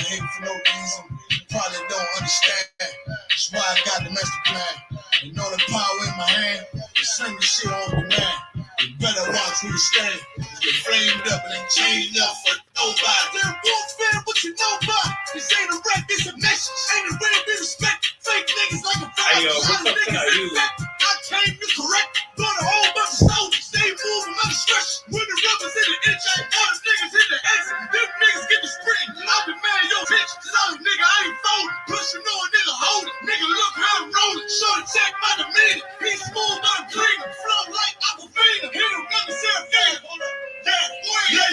Hate for no reason, probably don't understand. That's why I got the master plan. You know the power in my hand, sling the shit on demand. You better watch where you stand. Get framed up and ain't chained up for nobody. They're wolves, man, what you know about? This ain't a rap, it's a message. Ain't a way to be respected. Fake niggas like a fire. Hey, yo, what's up tonight? I came to correct. Brought a whole bunch of soldiers. Stay moving under stress. When the rubbers in the inch, I all the niggas in the exit. Them niggas get the sprint. I'll be mad, yo, bitch. Sorry, nigga, I ain't folding. Push you know a nigga hold it. Nigga, look how I'm rolling. Show the check by the minute. Be smooth, but I'm clean. Flow like Aquafina. Hit him, never say a thing. Hold up. Yeah.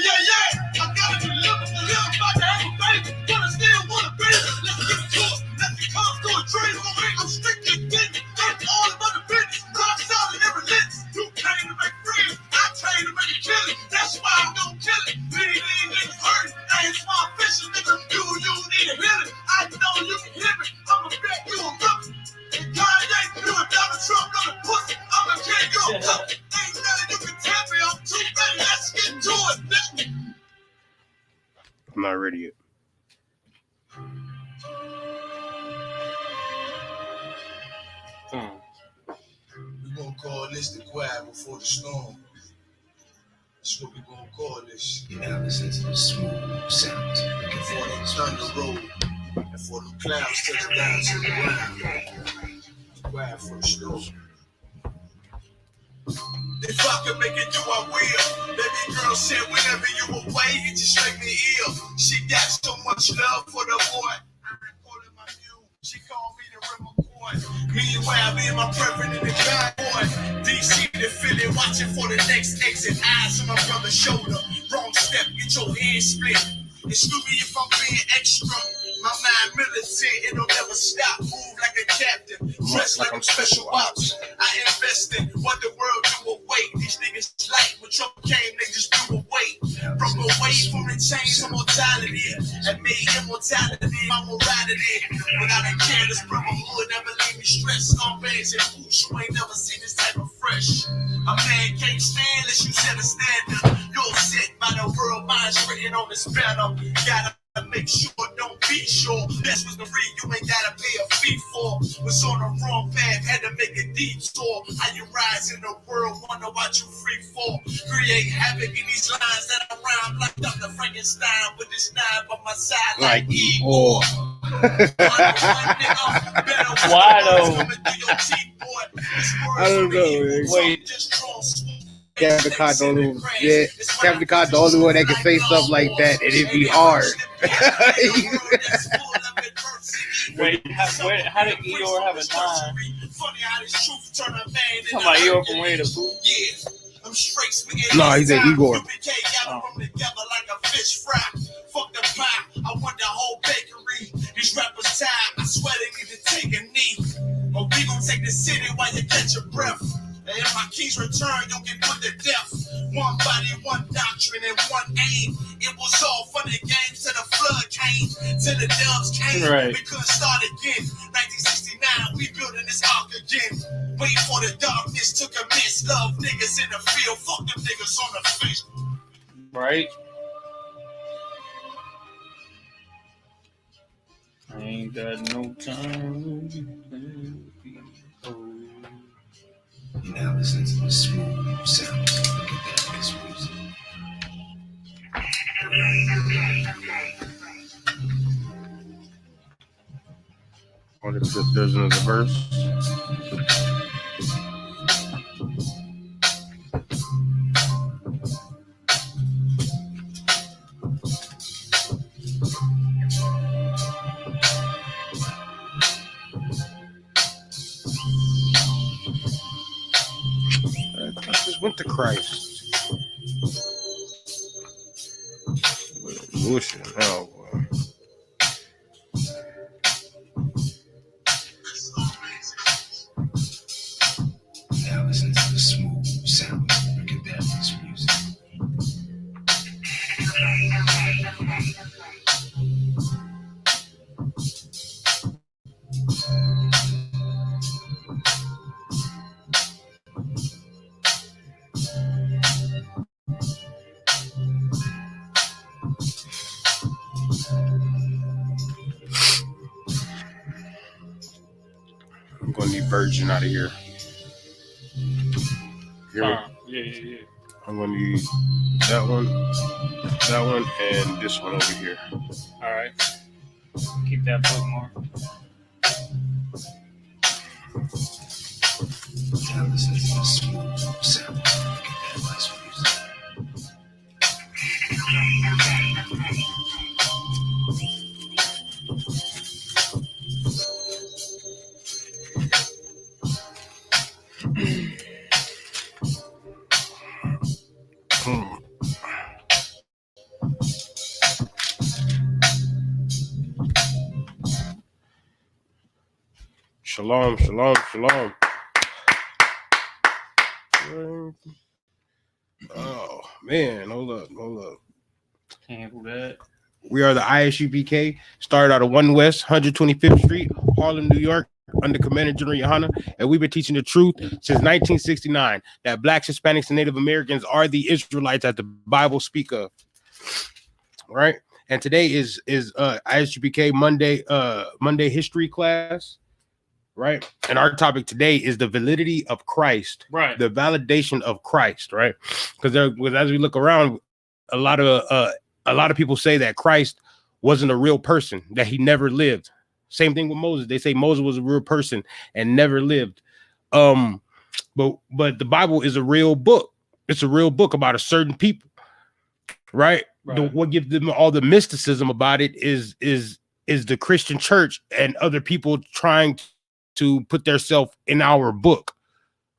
I gotta deliver for him. About to have a baby. But I still wanna baby. Let's get to it. Let's get come to a dream. I'm strictly getting it. That's all about the business. Rock solid and relentless. You came to make friends. I came to make a killing. That's why I'm gonna kill it. These niggas hurt. That's why I'm fishing. Nigga, you need a healing. I know you can hear me. I'ma bet you a rookie. And Kanye, you a Donald Trump on a pussy. I'ma kill you a puppy. Ain't nothing you can tell me. I'm too ready. Let's get to it, nigga. I'm not ready yet. We gonna call this the quiet before the storm. That's what we gonna call this. You now listen to the smooth sounds. Before the thunder roll, before the clouds touch down to the ground. Quiet for the storm. If I can make it do, I will. Baby girl said whenever you away, it just make me ill. She got so much love for the boy. I call it my mule. She called me the River Boy. Meanwhile, me and my brethren in the bad boy. DC to Philly, watching for the next exit. Eyes on my brother's shoulder. Wrong step, get your head split. Excuse me if I'm being extra. My mind militant, it'll never stop. Move like a captain, dressed like I'm special ops. I invest in what the world do away. These niggas like when Trump came, they just blew away. Broke away from the chains of mortality and made immortality my morality. Without a careless brotherhood, never leave me stressed. On bands and boots, you ain't never seen this type of fresh. A man can't stand unless you set a standard. You're set by the world minds written on this banner. Gotta make sure, don't be sure. That's what's the read you ain't gotta pay a fee for. Was on the wrong path, had to make a detour. How you rise in the world, wonder what you free for. Create havoc in these lines that I rhyme like Dr. Frankenstein with this knife on my side like Igor. Why though? I don't know, man. Wait. Captain Cod the only one, Captain Cod the only one that can say stuff like that, and it'd be hard. Wait, how did Eeyore have a 9? Talking about Eeyore from Winnie the Pooh? No, he said Igor. Fuck the pie, I want the whole bakery. These rappers tired, I swear they need to take a knee. But we gon' take the city while you catch your breath. And if my kings return, you'll get put to death. One body, one doctrine, and one aim. It was all fun and games till the flood came. Till the dubs came, right. We couldn't start again. 1969, we building this ark again. Wait for the darkness to commence. Love niggas in the field, fuck them niggas on the face. Right. I ain't got no time. You now listen to the smooth sounds of this music. What if there's another verse? I just went to Christ. Bullshit. Oh, boy. Now listen to the smooth sound of this music. gonna need virgin out of here. Yeah. I'm gonna need that one, and this one over here. All right. Keep that bookmark. Now listen to the smooth sound. Get that nice music. Shalom, shalom, shalom. Oh man, hold up. Cancel that. We are the I.S.U.P.K. Started out of 1 West 125th Street, Harlem, New York, under Commander General Yohana, and we've been teaching the truth since 1969 that Blacks, Hispanics, and Native Americans are the Israelites that the Bible speak of. Right, and today is I.S.U.P.K. Monday history class. Right, and our topic today is the validity of Christ. Right, the validation of Christ. Right, because as we look around, a lot of people say that Christ wasn't a real person, that he never lived. Same thing with Moses. They say Moses was a real person and never lived. But the Bible is a real book. It's a real book about a certain people, right? What gives them all the mysticism about it is the Christian church and other people trying to put themselves in our book,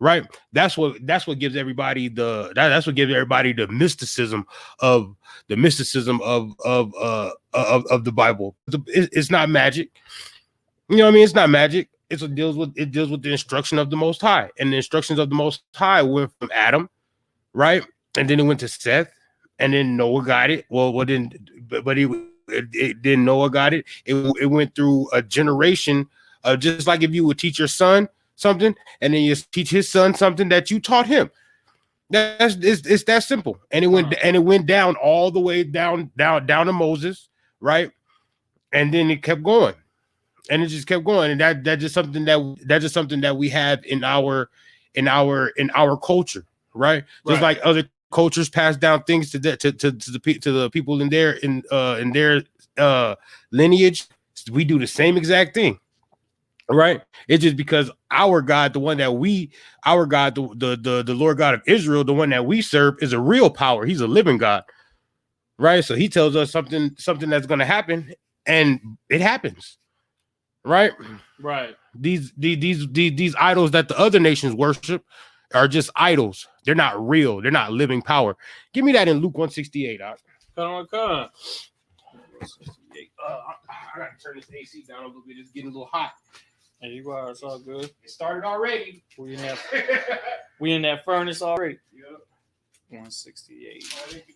right? That's what gives everybody the mysticism of the Bible. It's not magic. You know what I mean? It's not magic. It deals with the instruction of the Most High, and the instructions of the Most High went from Adam, right? And then it went to Seth, and then Noah got it. Then Noah got it. It went through a generation of, just like if you would teach your son something, and then you teach his son something that you taught him. It's that simple. And it went down all the way down to Moses, right? And then it kept going. And it just kept going. And that's just something that we have in our culture, right? Just like other cultures pass down things to the people in their lineage, we do the same exact thing. Right, it's just because our God, the Lord God of Israel, the one that we serve, is a real power. He's a living God, right? So he tells us something that's going to happen, and it happens, right? Right. These idols that the other nations worship are just idols. They're not real. They're not living power. Give me that in Luke 168. Come on. 168. I gotta turn this AC down a little bit. It's getting a little hot. And you are, it's all good. It started already. We in that furnace already. Yep. 168. I gotta give you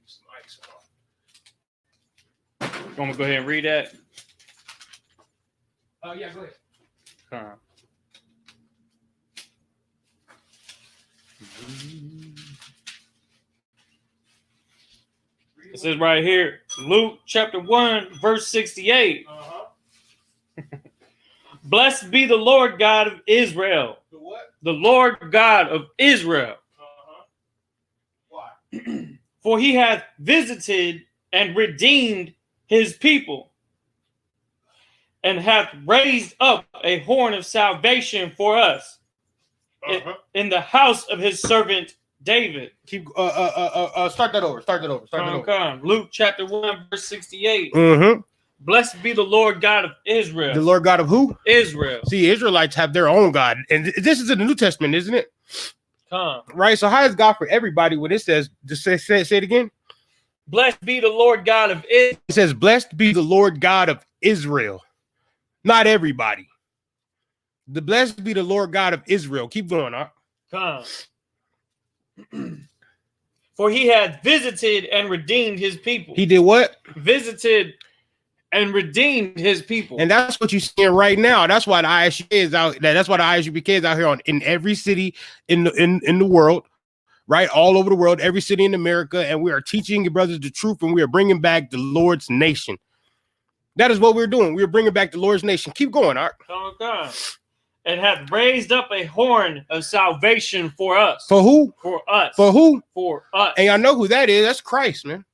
some ice. You want me to go ahead and read that? Yeah, go ahead. It says right here, Luke chapter 1, verse 68. Blessed be the Lord God of Israel. The what? The Lord God of Israel. Why? For he hath visited and redeemed his people, and hath raised up a horn of salvation for us in the house of his servant David. Keep start that over. Come. Luke chapter 1, verse 68. Mm-hmm. Blessed be the Lord God of Israel. The Lord God of who? Israel. See, Israelites have their own God. And this is in the New Testament, isn't it? Come. Right? So how is God for everybody when it says, just say it again? Blessed be the Lord God of Israel. It says, blessed be the Lord God of Israel. Not everybody. The blessed be the Lord God of Israel. Keep going, huh? Come. For he hath visited and redeemed his people. He did what? Visited and redeemed his people. And that's what you're seeing right now. That's why the I.S.U.P.K. is out. That's why the I.S.U.P.K. is out here in every city in the world, right? All over the world, every city in America, and we are teaching your brothers the truth, and we are bringing back the Lord's nation. That is what we're doing. We're bringing back the Lord's nation. Keep going, Art. Oh God. and hath raised up a horn of salvation for us. For who? For us. For who? For us. And y'all know who that is. That's Christ, man.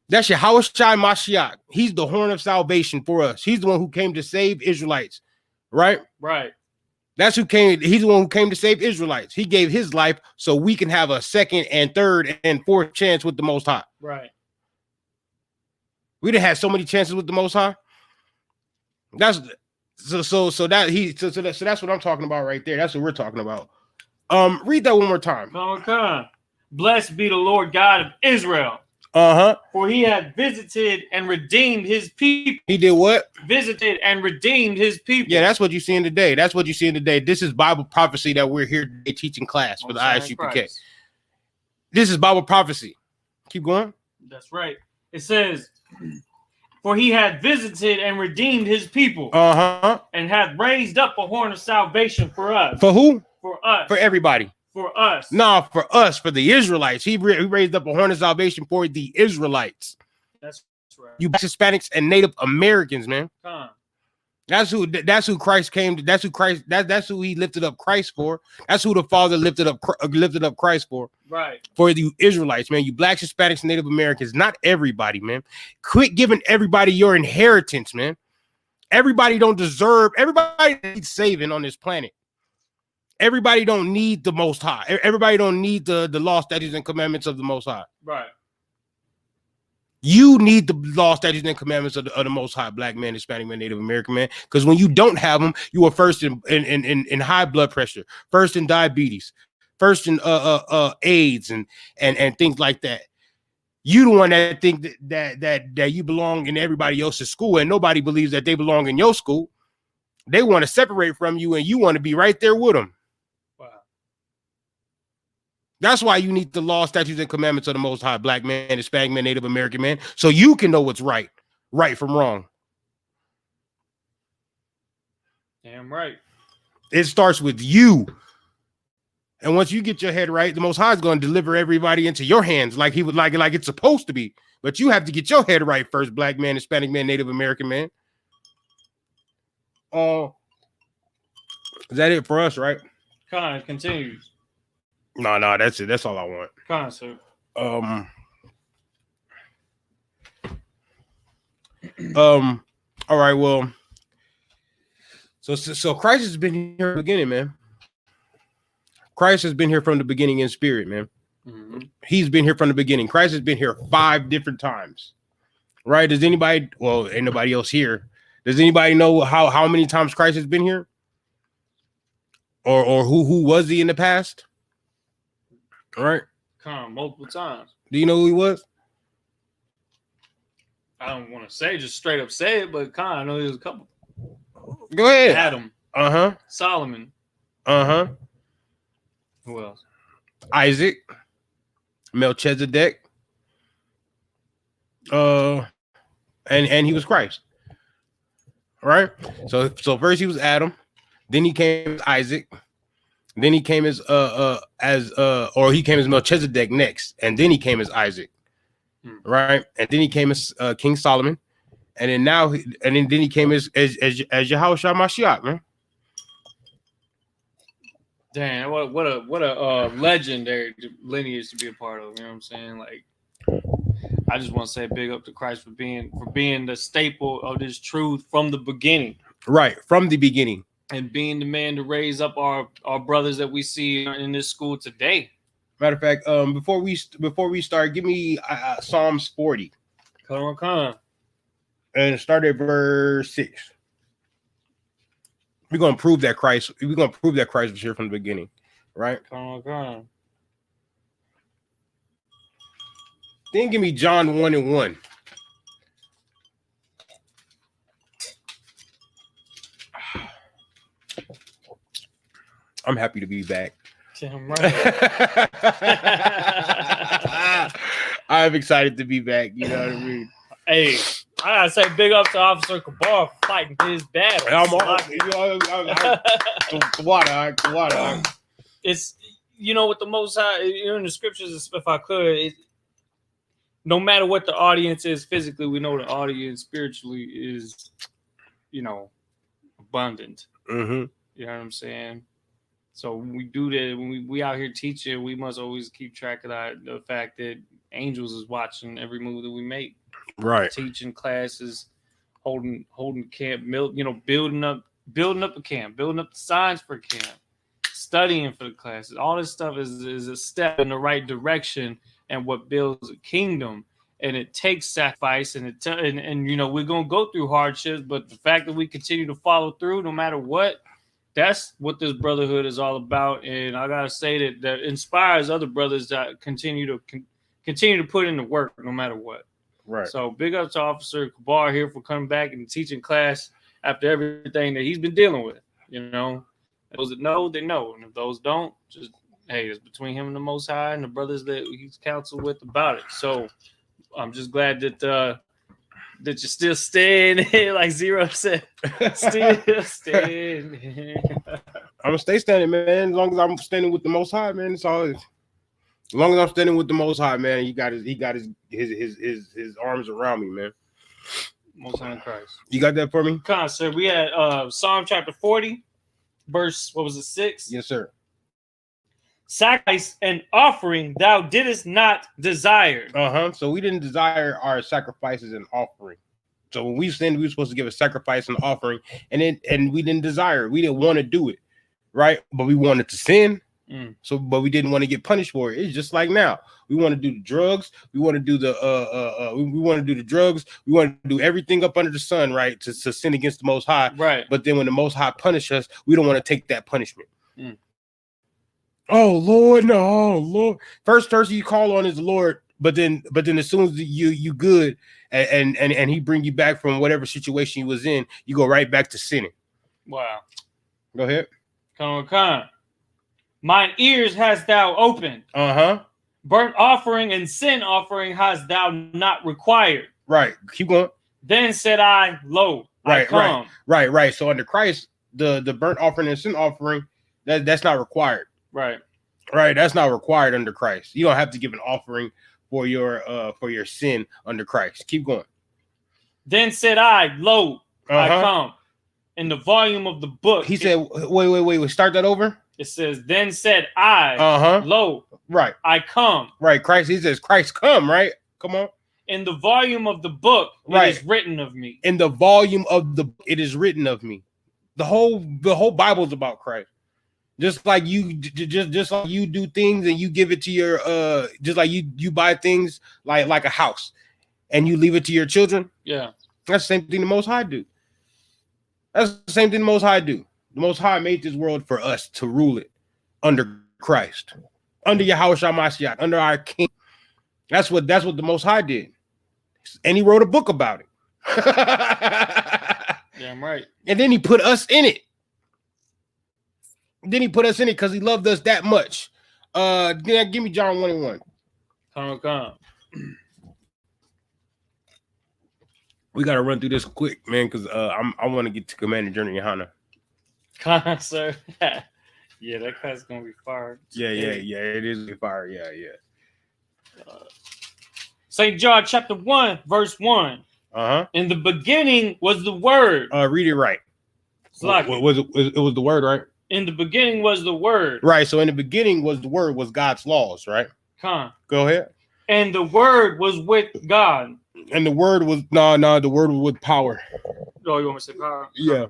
That's Yahushua Mashiach. He's the horn of salvation for us. He's the one who came to save Israelites, right? Right. That's who came. He's the one who came to save Israelites. He gave his life so we can have a second and third and fourth chance with the Most High. Right. We done had so many chances with the Most High. That's that's what I'm talking about right there. That's what we're talking about. Read that one more time. Okay. Blessed be the Lord God of Israel. For he hath visited and redeemed his people. He did what? Visited and redeemed his people. Yeah, that's what you're seeing today. That's what you're seeing today. This is Bible prophecy that we're here today teaching class for the I.S.U.P.K. This is Bible prophecy. Keep going. That's right. It says, for he hath visited and redeemed his people. And hath raised up a horn of salvation for us. For who? For us. For everybody. For us. No, for us, for the Israelites. He raised up a horn of salvation for the Israelites. That's right. You Hispanics and Native Americans, man. That's who Christ came to. That's who Christ. That's who he lifted up Christ for. That's who the Father lifted up Christ for. Right. For the Israelites, man. You blacks, Hispanics, and Native Americans. Not everybody, man. Quit giving everybody your inheritance, man. Everybody don't deserve. Everybody needs saving on this planet. Everybody don't need the Most High. Everybody don't need the law, statutes, and commandments of the Most High. Right. You need the law, statutes, and commandments of the Most High, black man, Hispanic man, Native American man. Because when you don't have them, you are first in high blood pressure, first in diabetes, first in AIDS and things like that. You the one that think that you belong in everybody else's school, and nobody believes that they belong in your school. They want to separate from you, and you want to be right there with them. That's why you need the law, statutes, and commandments of the Most High, black man, Hispanic man, Native American man, so you can know what's right from wrong. Damn right. It starts with you. And once you get your head right, the Most High is going to deliver everybody into your hands like he would like it's supposed to be. But you have to get your head right first, black man, Hispanic man, Native American man. Is that it for us, right? Continues. No, that's it. That's all I want. Concert. All right, well. So Christ has been here from the beginning, man. Christ has been here from the beginning in spirit, man. Mm-hmm. He's been here from the beginning. Christ has been here 5 different times. Right? Does anybody, well, ain't nobody else here. Does anybody know how many times Christ has been here? Or who was he in the past? All right. Multiple times. Do you know who he was? I don't want to say just straight up say it, but I know there's a couple. Go ahead. Adam. Solomon. Who else? Isaac. Melchizedek. And he was Christ. All right. So first he was Adam, then he came as Isaac. Then he came as Melchizedek next, and then he came as Isaac, right? And then he came as King Solomon, and then then he came as Yahushua Mashiach, man. Damn, what a legendary lineage to be a part of. You know what I'm saying? Like, I just want to say big up to Christ for being the staple of this truth from the beginning. Right, from the beginning. And being the man to raise up our brothers that we see in this school today. Matter of fact, before we start, give me Psalms 40. Come. And start at verse 6. We're gonna prove that Christ was here from the beginning, right? Come. Then give me John 1:1. I'm happy to be back. Damn right. I'm excited to be back. You know what I mean? Hey, I gotta say big up to Officer Kabar for fighting his battle. The water. It's, with the Most High, in the scriptures, if I could, no matter what the audience is physically, we know the audience spiritually is, abundant. Mm-hmm. You know what I'm saying? So when we do that, when we out here teaching, we must always keep track of the fact that angels is watching every move that we make. Right. Teaching classes, holding camp, building up a camp, building up the signs for camp, studying for the classes. All this stuff is a step in the right direction and what builds a kingdom. And it takes sacrifice, and we're gonna go through hardships, but the fact that we continue to follow through no matter what, that's what this brotherhood is all about. And I gotta say that inspires other brothers that continue to put in the work no matter what. Right. So big up to Officer Kabar here for coming back and teaching class after everything that he's been dealing with. Those that know, they know, and if those don't, just hey, it's between him and the Most High and the brothers that he's counseled with about it. So I'm just glad that you're still staying like Zero said. Still staying. I'm gonna stay standing, man. As long as I'm standing with the Most High, man, it's all. As long as I'm standing with the Most High, man, he got his arms around me, man. Most High in Christ. You got that for me? Come on, sir. We had Psalm chapter 40, verse 6? Yes, sir. Sacrifice and offering thou didst not desire. So we didn't desire our sacrifices and offering. So when we sinned, we were supposed to give a sacrifice and offering, and we didn't desire it. We didn't want to do it, right? But we wanted to sin. But we didn't want to get punished for it. It's just like now. We want to do the drugs. We want to do we want to do the drugs. We want to do everything up under the sun, right? To sin against the Most High. Right. But then when the Most High punish us, we don't want to take that punishment. Oh Lord, no, oh Lord. First person you call on is the Lord, but then as soon as you good and he bring you back from whatever situation you was in, you go right back to sinning. Wow. Go ahead. Come on. Mine ears hast thou opened. Burnt offering and sin offering hast thou not required. Right. Keep going. Then said I, lo, I come. Right. So under Christ, the burnt offering and sin offering, that's not required. Right. That's not required under Christ. You don't have to give an offering for your sin under Christ. Keep going. Then said I, lo, I come. In the volume of the book. He said, wait. Start that over. It says, then said I, lo, right, I come. Right. Christ. He says, Christ come. Right. Come on. In the volume of the book, it is written of me. In the volume of the, it is written of me. The whole Bible is about Christ. Just like you do things and you give it to your just like you buy things like a house and you leave it to your children. Yeah, that's the same thing the Most High do. That's the same thing the Most High do. The Most High made this world for us to rule it under Christ, under Yahushua Mashiach, under our King. That's what the Most High did, and he wrote a book about it. Damn right. And then he put us in it. Because he loved us that much. Give me John 1:1. Come. We gotta run through this quick, man, because I want to get to Commander General Yohana. Come, sir. Yeah, that class is gonna be fire. Yeah, it is fire. Yeah. St. John chapter 1, verse 1. In the beginning was the Word. Read it right. It was the Word, right? In the beginning was the Word. Right. So in the beginning was the Word, was God's laws, right? Go ahead. And the Word was with God. And the Word was the Word was with power. Oh, you want me to say power? Yeah.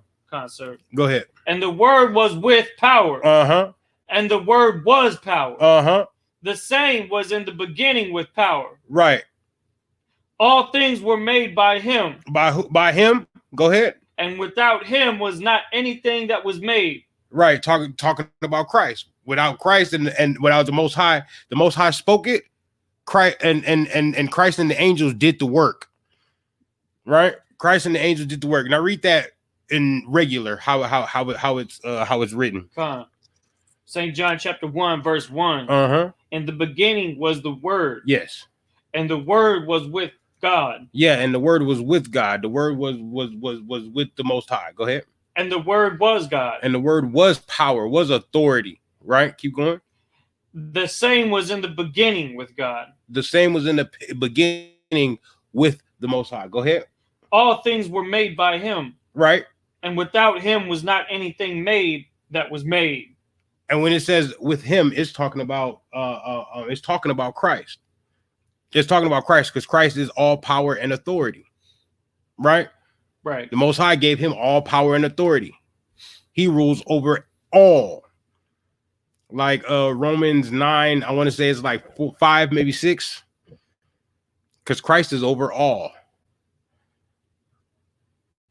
Sir. Go ahead. And the Word was with power. And the Word was power. The same was in the beginning with power. Right. All things were made by him. By him? Go ahead. And without him was not anything that was made. Right. Talking about Christ. Without Christ and without the Most High spoke it. Christ and Christ and the angels did the work. Right? Christ and the angels did the work. Now read that in regular how it's written. St. John chapter 1 verse 1. In the beginning was the Word. Yes. And the Word was with God. Yeah, and the Word was with God. The Word was with the Most High. Go ahead. And the Word was God. And the Word was power, was authority. Right? Keep going. The same was in the beginning with God. The same was in the beginning with the Most High. Go ahead. All things were made by him. Right. And without him was not anything made that was made. And when it says with him, it's talking about Christ. It's talking about Christ because Christ is all power and authority, right? Right. The Most High gave him all power and authority. He rules over all. Like Romans 9, I want to say it's like 5, maybe 6. Because Christ is over all.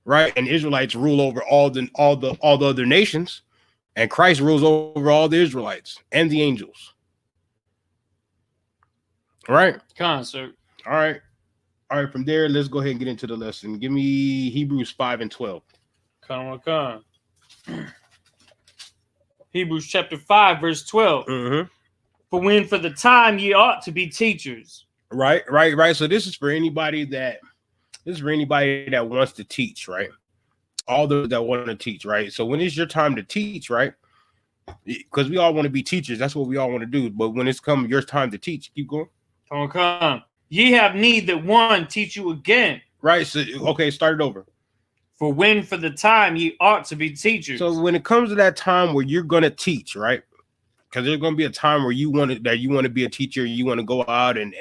Right? And Israelites rule over all the other nations. And Christ rules over all the Israelites and the angels. All right? Concert. All right. All right, from there, let's go ahead and get into the lesson. Give me Hebrews 5 and 12. Come. Hebrews chapter 5, verse 12. Mm-hmm. For when for the time ye ought to be teachers. Right. So this is for anybody that wants to teach, right? All those that want to teach, right? So when it's your time to teach, right? Because we all want to be teachers. That's what we all want to do. But when it's come your time to teach, keep going. Come. Ye have need that one teach you again. Right. So okay, start it over. For when for the time ye ought to be teachers. So when it comes to that time where you're gonna teach, right? Because there's gonna be a time where you want to be a teacher, you want to go out and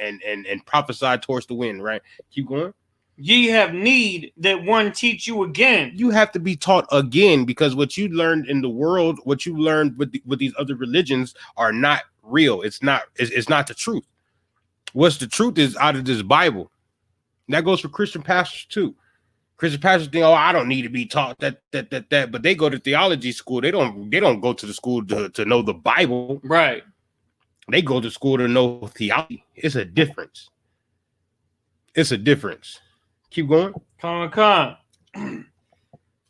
prophesy towards the wind, right? Keep going. Ye have need that one teach you again. You have to be taught again because what you learned in the world, what you learned with these other religions are not real. It's not the truth. What's the truth is out of this Bible. And that goes for Christian pastors too. Christian pastors think, oh, I don't need to be taught that, but they go to theology school. They don't go to the school to know the Bible. Right. They go to school to know theology. It's a difference. Keep going. Come.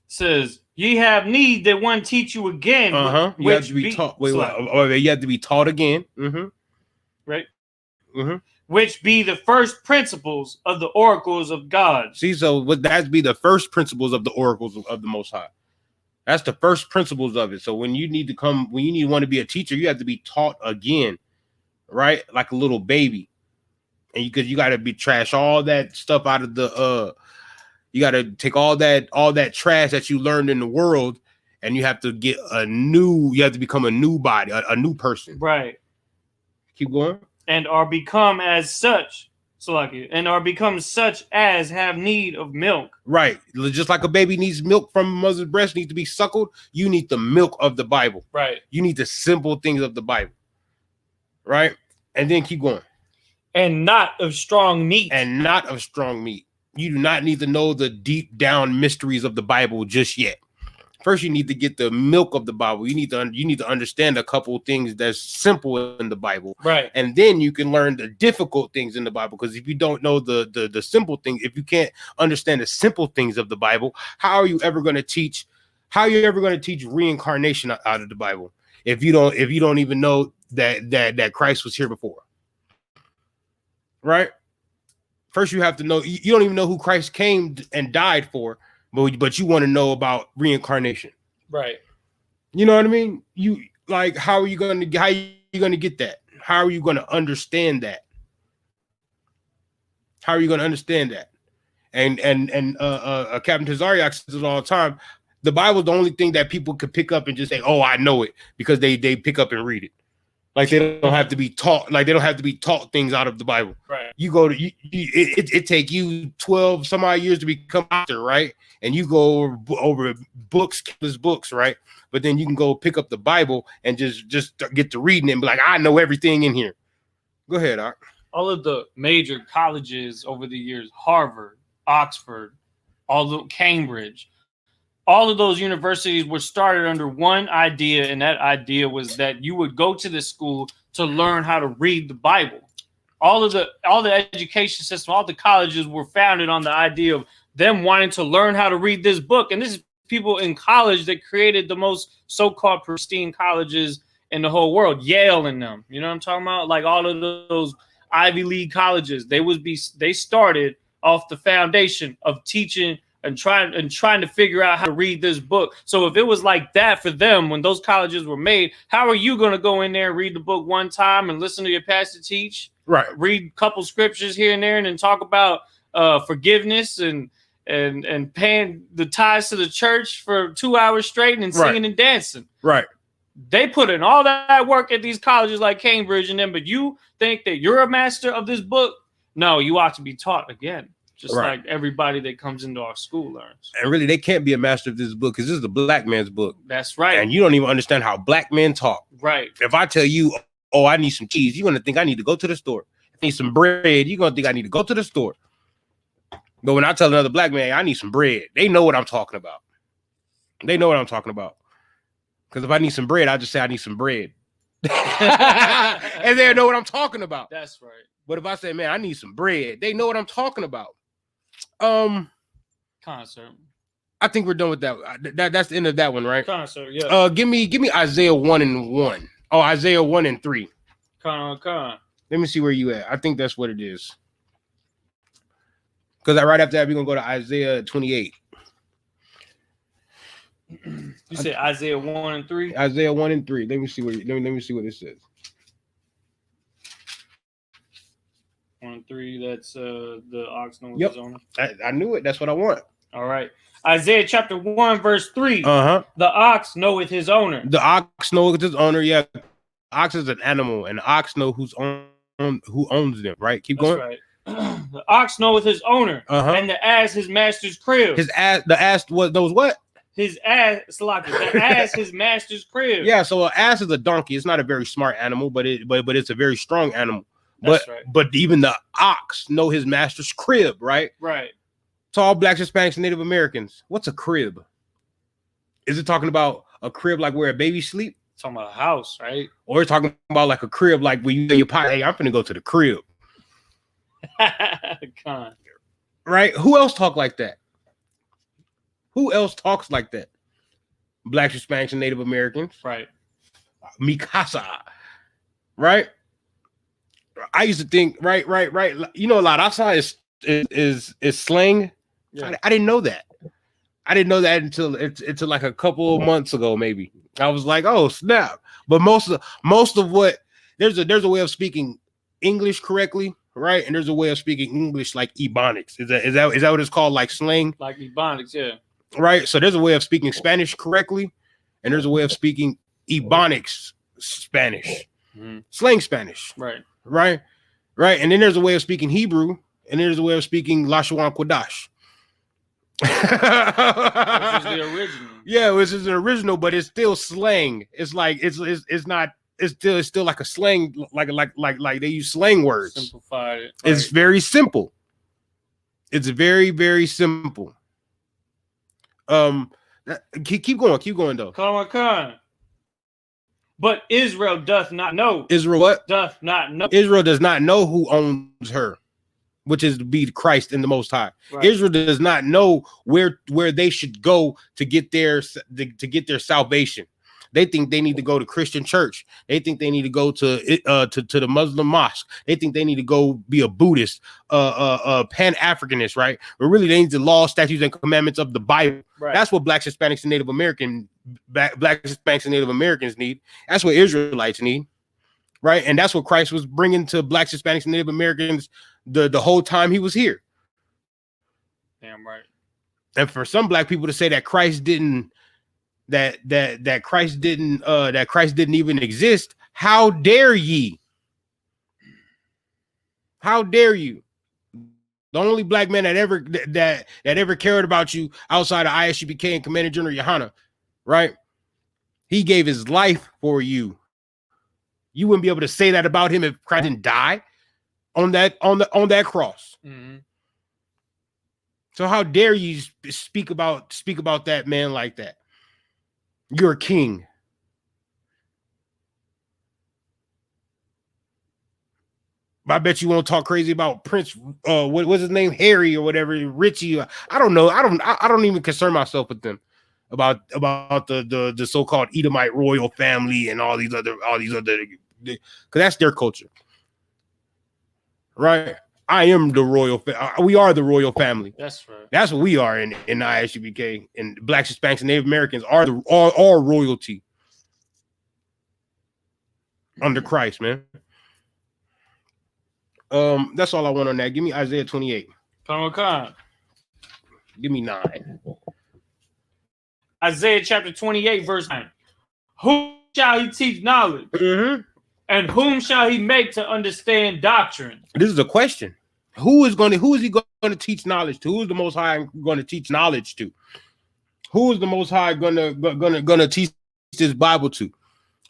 Says, ye have need that one teach you again. You have to be taught. You have to be taught again. Mm-hmm. Right. Mm-hmm. Which be the first principles of the oracles of God. See, so would that be the first principles of the oracles of the Most High? That's the first principles of it. So when you want to be a teacher, you have to be taught again, right? Like a little baby. And because you got to be trash all that stuff out of the you got to take all that trash that you learned in the world, and you have to become a new body, a new person. Right. Keep going. And are become as such, as have need of milk. Right. Just like a baby needs milk from a mother's breast, needs to be suckled, you need the milk of the Bible. Right. You need the simple things of the Bible. Right. And then keep going. And not of strong meat. You do not need to know the deep down mysteries of the Bible just yet. First, you need to get the milk of the Bible. You need to understand a couple of things that's simple in the Bible, right? And then you can learn the difficult things in the Bible. Because if you don't know the simple things, if you can't understand the simple things of the Bible, how are you ever going to teach? How are you ever going to teach reincarnation out of the Bible if you don't even know that Christ was here before, right? First, you have to know. You don't even know who Christ came and died for. But you want to know about reincarnation, right? You know what I mean? How are you going to get that? How are you going to understand that? And Captain Tazariak says it all the time. The Bible is the only thing that people could pick up and just say, "Oh, I know it," because they pick up and read it. Like they don't have to be taught. Like they don't have to be taught things out of the Bible. Right. You go to it take you 12 some odd years to become a doctor, right? And you go over books, right? But then you can go pick up the Bible and just get to reading it and be like, I know everything in here. Go ahead, Doc. All of the major colleges over the years, Harvard, Oxford, Cambridge, all of those universities were started under one idea, and that idea was that you would go to this school to learn how to read the Bible. All the education system, all the colleges were founded on the idea of them wanting to learn how to read this book. And this is people in college that created the most so-called pristine colleges in the whole world, Yale and them. You know what I'm talking about? Like all of those Ivy League colleges, they started off the foundation of teaching and trying to figure out how to read this book. So if it was like that for them when those colleges were made, how are you going to go in there and read the book one time and listen to your pastor teach? Right. Read a couple scriptures here and there and then talk about forgiveness and and paying the tithes to the church for 2 hours straight and singing and dancing. Right. They put in all that work at these colleges like Cambridge and them, but you think that you're a master of this book? No, you ought to be taught again, just like everybody that comes into our school learns. And really, they can't be a master of this book because this is the black man's book. That's right. And you don't even understand how black men talk. Right. If I tell you, oh, I need some cheese, you're going to think I need to go to the store. I need some bread, you're going to think I need to go to the store. But when I tell another black man, I need some bread, they know what I'm talking about. They know what I'm talking about. Because if I need some bread, I just say I need some bread. And they know what I'm talking about. That's right. But if I say, man, I need some bread, they know what I'm talking about. Concert. I think we're done with that. That's the end of that one, right? Concert, yeah. Give me Isaiah 1:1. Oh, Isaiah 1:3. Con. Let me see where you at. I think that's what it is. Because right after that, we're gonna go to Isaiah 28. You said Isaiah 1 and 3? Isaiah 1 and 3. Let me see let me see what it says. 1 and 3, that's the ox knoweth Yep. his owner. I knew it. That's what I want. All right. Isaiah chapter 1, verse 3. Uh-huh. The ox knoweth his owner. The ox knoweth his owner. Yeah. Ox is an animal, and the ox know who owns them, right? Keep That's going. right. The ox knoweth his owner, and the ass his master's crib. The ass knows what? His ass, the ass his master's crib. Yeah, so an ass is a donkey. It's not a very smart animal, but it's a very strong animal. That's right. But even the ox know his master's crib, right? Right. To all blacks, Hispanics, and Native Americans, what's a crib? Is it talking about a crib like where a baby sleep? It's talking about a house, right? Or we're talking about like a crib like where you and your pot, hey, I'm finna go to the crib. Con. Right? Who else talk like that? Who else talks like that? Blacks, Hispanics, and Native Americans. Right. Mikasa. Right? I used to think, right. You know, a lot outside is slang. Yeah. I didn't know that. I didn't know that until like a couple of months ago, maybe. I was like, oh snap. But most of what there's a way of speaking English correctly, right? And there's a way of speaking English like Ebonics. Is that what it's called, like slang? Like Ebonics, yeah. Right. So there's a way of speaking Spanish correctly, and there's a way of speaking Ebonics Spanish, slang Spanish. Right. And then there's a way of speaking Hebrew, and there's a way of speaking Lashawan Kodash. Which is the original. Yeah, which is an original, but it's still slang. It's like it's still like a slang, like they use slang words. Simplified it. Right. It's very simple. It's very, very simple. Keep going though. Con. But Israel doth not know. Israel what? Doth not know. Israel does not know who owns her, which is to be Christ in the Most High. Right. Israel does not know where they should go to get their salvation. They think they need to go to Christian church. They think they need to go to the Muslim mosque. They think they need to go be a Buddhist, Pan-Africanist, right? But really, they need the law, statutes, and commandments of the Bible. Right. That's what Blacks, Hispanics, and Native Americans need. That's what Israelites need, right? And that's what Christ was bringing to Blacks, Hispanics, and Native Americans the whole time he was here. Damn right. And for some black people to say that Christ didn't Christ didn't even exist, how dare ye? How dare you? The only black man that ever cared about you outside of I.S.U.P.K and Commander General Yohana, right? He gave his life for you. You wouldn't be able to say that about him if Christ didn't die on that cross. Mm-hmm. So how dare you speak about that man like that? You're a king. I bet you won't talk crazy about Prince. What's his name? Harry or whatever. Richie. I don't know. I don't even concern myself with them about the so-called Edomite royal family and all these other because that's their culture, right? I am the royal. We are the royal family. That's right. That's what we are in I.S.U.P.K. And Blacks, Hispanics, and Native Americans are all royalty under Christ, man. That's all I want on that. Give me Isaiah 28. Con. Give me 9. Isaiah chapter 28, verse 9. Whom shall he teach knowledge? Mm-hmm. And whom shall he make to understand doctrine? This is a question. Who is he going to teach knowledge to? Who is the Most High going to teach knowledge to? Who is the Most High gonna teach this Bible to?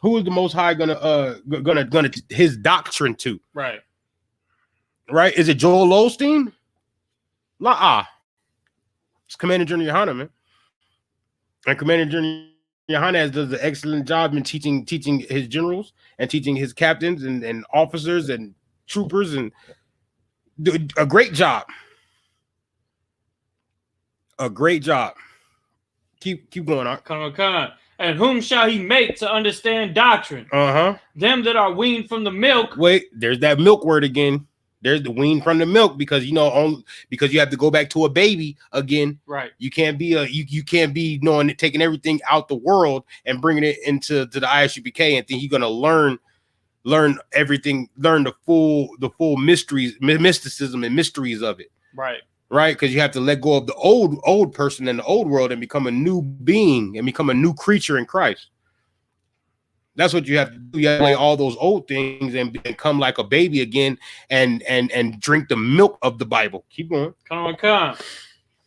Who is the Most High gonna his doctrine to? Right. Right? Is it Joel Osteen? It's Commander General Yohana, man. And Commander General Yohana does an excellent job in teaching his generals and teaching his captains and officers and troopers and do a great job. A great job. Keep going on. Come on. And whom shall he make to understand doctrine? Them that are weaned from the milk. Wait, there's that milk word again. There's the wean from the milk because you have to go back to a baby again. Right. You can't be you can't be taking everything out the world and bringing it into the I.S.U.P.K. and think you're gonna learn everything, learn the full mysticism and mysteries of it. Right. Right, because you have to let go of the old person in the old world and become a new being and become a new creature in Christ. That's what you have to do. You have to lay all those old things and become like a baby again and drink the milk of the Bible. Keep going. Come on.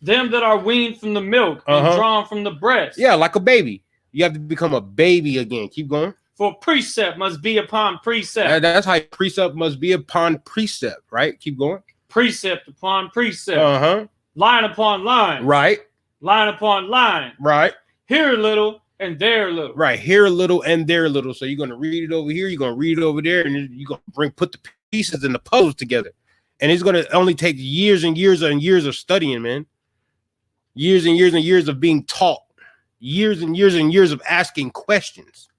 Them that are weaned from the milk and drawn from the breast. Yeah, like a baby. You have to become a baby again. Keep going. For precept must be upon precept. That's how precept must be upon precept, right? Keep going. Precept upon precept. Line upon line. Right. Line upon line. Right. Here a little and there a little. Right. Here a little and there a little. So you're going to read it over here. You're going to read it over there. And you're going to put the pieces and the puzzles together. And it's going to only take years and years and years of studying, man. Years and years and years of being taught. Years and years and years of asking questions.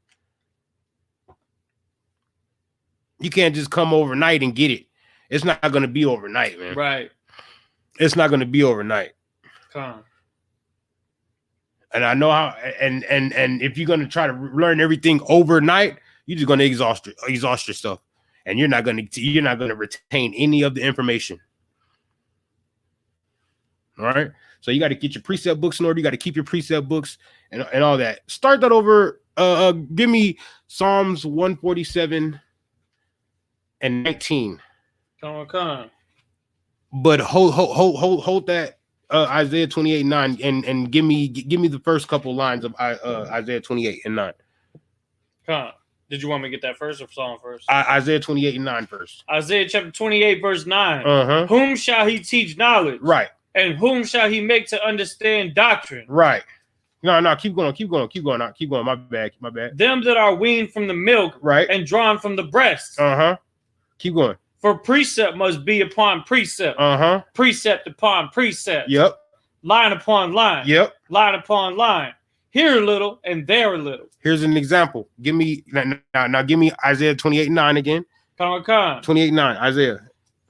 You can't just come overnight and get it. It's not going to be overnight, man. Right. It's not going to be overnight. Come. And I know how. And if you're going to try to learn everything overnight, you're just going to exhaust yourself, and you're not going to retain any of the information. All right. So you got to get your precept books in order. You got to keep your precept books and all that. Start that over. Give me Psalms 147 and 19. Come on. But hold that Isaiah 28:9 and give me the first couple lines of Isaiah 28:9. Come. Did you want me to get that first or Psalm first? Isaiah 28:9 first. Isaiah chapter 28 verse 9. Whom shall he teach knowledge? Right. And whom shall he make to understand doctrine? Right. No, keep going. My bad. Them that are weaned from the milk, right, and drawn from the breast. Keep going. For precept must be upon precept. Precept upon precept. Yep. Line upon line. Yep. Line upon line. Here a little and there a little. Here's an example. Give me now. Give me Isaiah 28:9 again. Come. 28:9. Isaiah.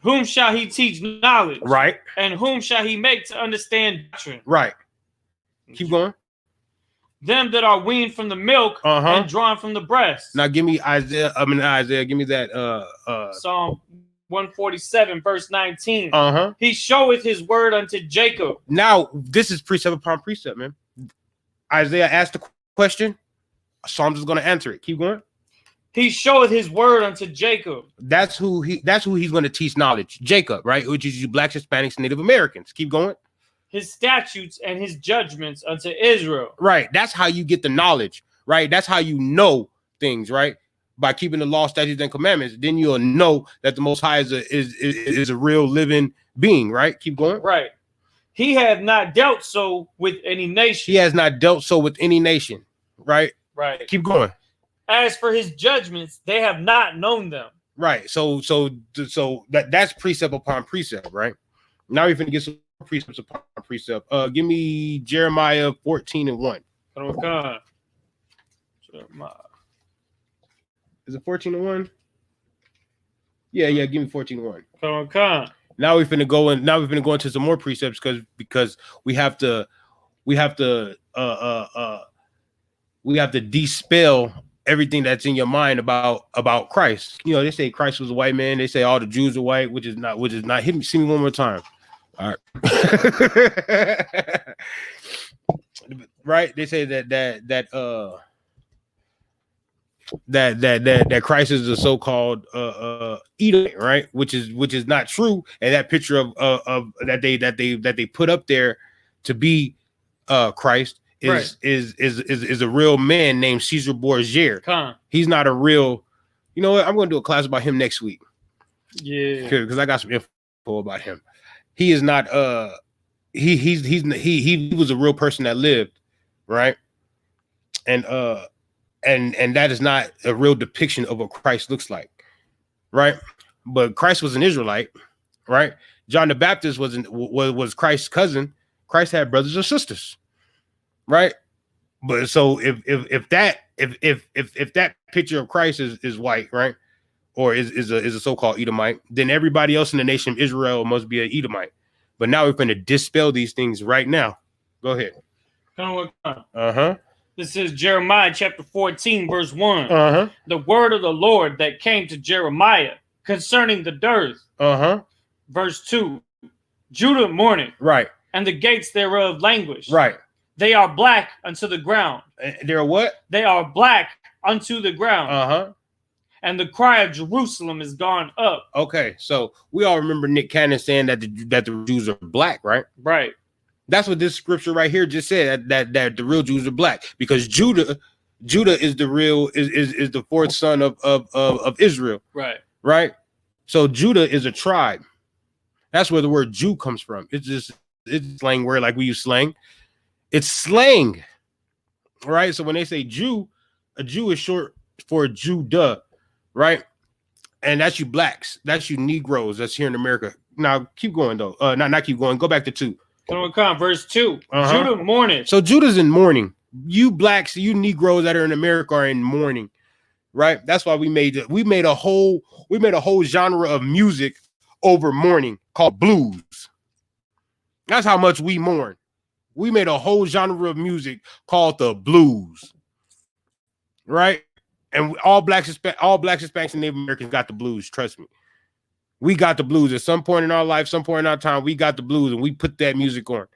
Whom shall he teach knowledge? Right. And whom shall he make to understand doctrine? Right. Keep going. Them that are weaned from the milk and drawn from the breast. Now give me Isaiah. Give me that Psalm 147 verse 19. He showeth his word unto Jacob. Now this is precept upon precept, man. Isaiah asked the question. Psalms is going to answer it. Keep going. He showeth his word unto Jacob. That's who he's going to teach knowledge. Jacob, right? Which is you blacks, Hispanics, Native Americans. Keep going. His statutes and his judgments unto Israel. Right. That's how you get the knowledge, right? That's how you know things, right? By keeping the law, statutes, and commandments. Then you'll know that the Most High is a real living being, right? Keep going. Right. He hath not dealt so with any nation. He has not dealt so with any nation, right? Right. Keep going. As for his judgments, they have not known them. Right. So that's precept upon precept, right? Now we're going to get some precepts upon precept. Give me Jeremiah 14:1. Okay. Is it 14:1? Yeah. Give me 14:1. Okay. Now we're finna go into some more precepts because we have to dispel everything that's in your mind about Christ. You know, they say Christ was a white man. They say all the Jews are white, which is not. Hit me, see me one more time. All right. Right? They say that Christ is the so-called Edomite, right? Which is not true. And that picture of that they put up there to be Christ is a real man named Caesar Borgia. He's not a real. You know what? I'm going to do a class about him next week. Yeah, because I got some info about him. He is not. He was a real person that lived, right? And that is not a real depiction of what Christ looks like, right? But Christ was an Israelite, right? John the Baptist was Christ's cousin. Christ had brothers and sisters, right? But so if that picture of Christ is white, right, or is a so-called Edomite, then everybody else in the nation of Israel must be an Edomite. But now we're going to dispel these things right now. Go ahead. This is Jeremiah chapter 14, verse 1. The word of the Lord that came to Jeremiah concerning the dearth. Verse 2. Judah mourneth, right, and the gates thereof languish. Right. They are black unto the ground. They're what? They are black unto the ground. And the cry of Jerusalem is gone up. Okay, so we all remember Nick Cannon saying that the Jews are black, right? Right. That's what this scripture right here just said, that the real Jews are black, because Judah is the real is the fourth son of Israel. Right. Right. So Judah is a tribe. That's where the word Jew comes from. It's slang word, like we use slang. It's slang. Right. So when they say Jew, a Jew is short for Judah. Right. And that's you blacks. That's you Negroes. That's here in America. Now keep going though. Not keep going. Go back to 2. Come, verse 2. Judah mourneth. So Judah's in mourning. You blacks, you Negroes that are in America are in mourning, right? That's why we made a whole genre of music over mourning called blues. That's how much we mourn. We made a whole genre of music called the blues, right? And all blacks, Hispanics, and Native Americans got the blues. Trust me. We got the blues at some point in our life, some point in our time. We got the blues, and we put that music on.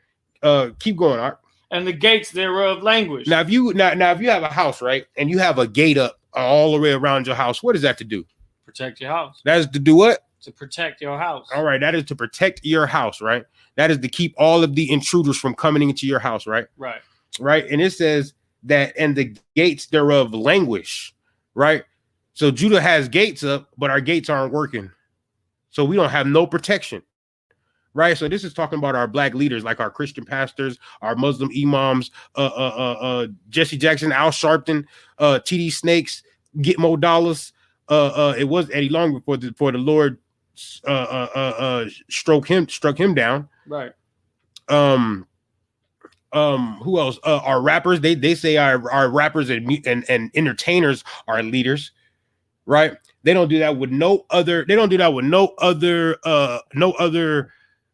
Keep going, Art. And the gates thereof languish. Now, if you have a house, right, and you have a gate up all the way around your house, what is that to do? Protect your house. That is to do what? To protect your house. All right, that is to protect your house, right? That is to keep all of the intruders from coming into your house, right? Right. Right, and it says that, and the gates thereof languish, right? So Judah has gates up, but our gates aren't working. So we don't have no protection, right? So this is talking about our black leaders, like our Christian pastors, our Muslim imams, Jesse Jackson, Al Sharpton, TD Snakes, Gitmo Dollars. It was Eddie Long before the Lord struck him down. Right. Who else? Our rappers. They say our rappers and entertainers are leaders, right? They don't do that with no other. They don't do that with no other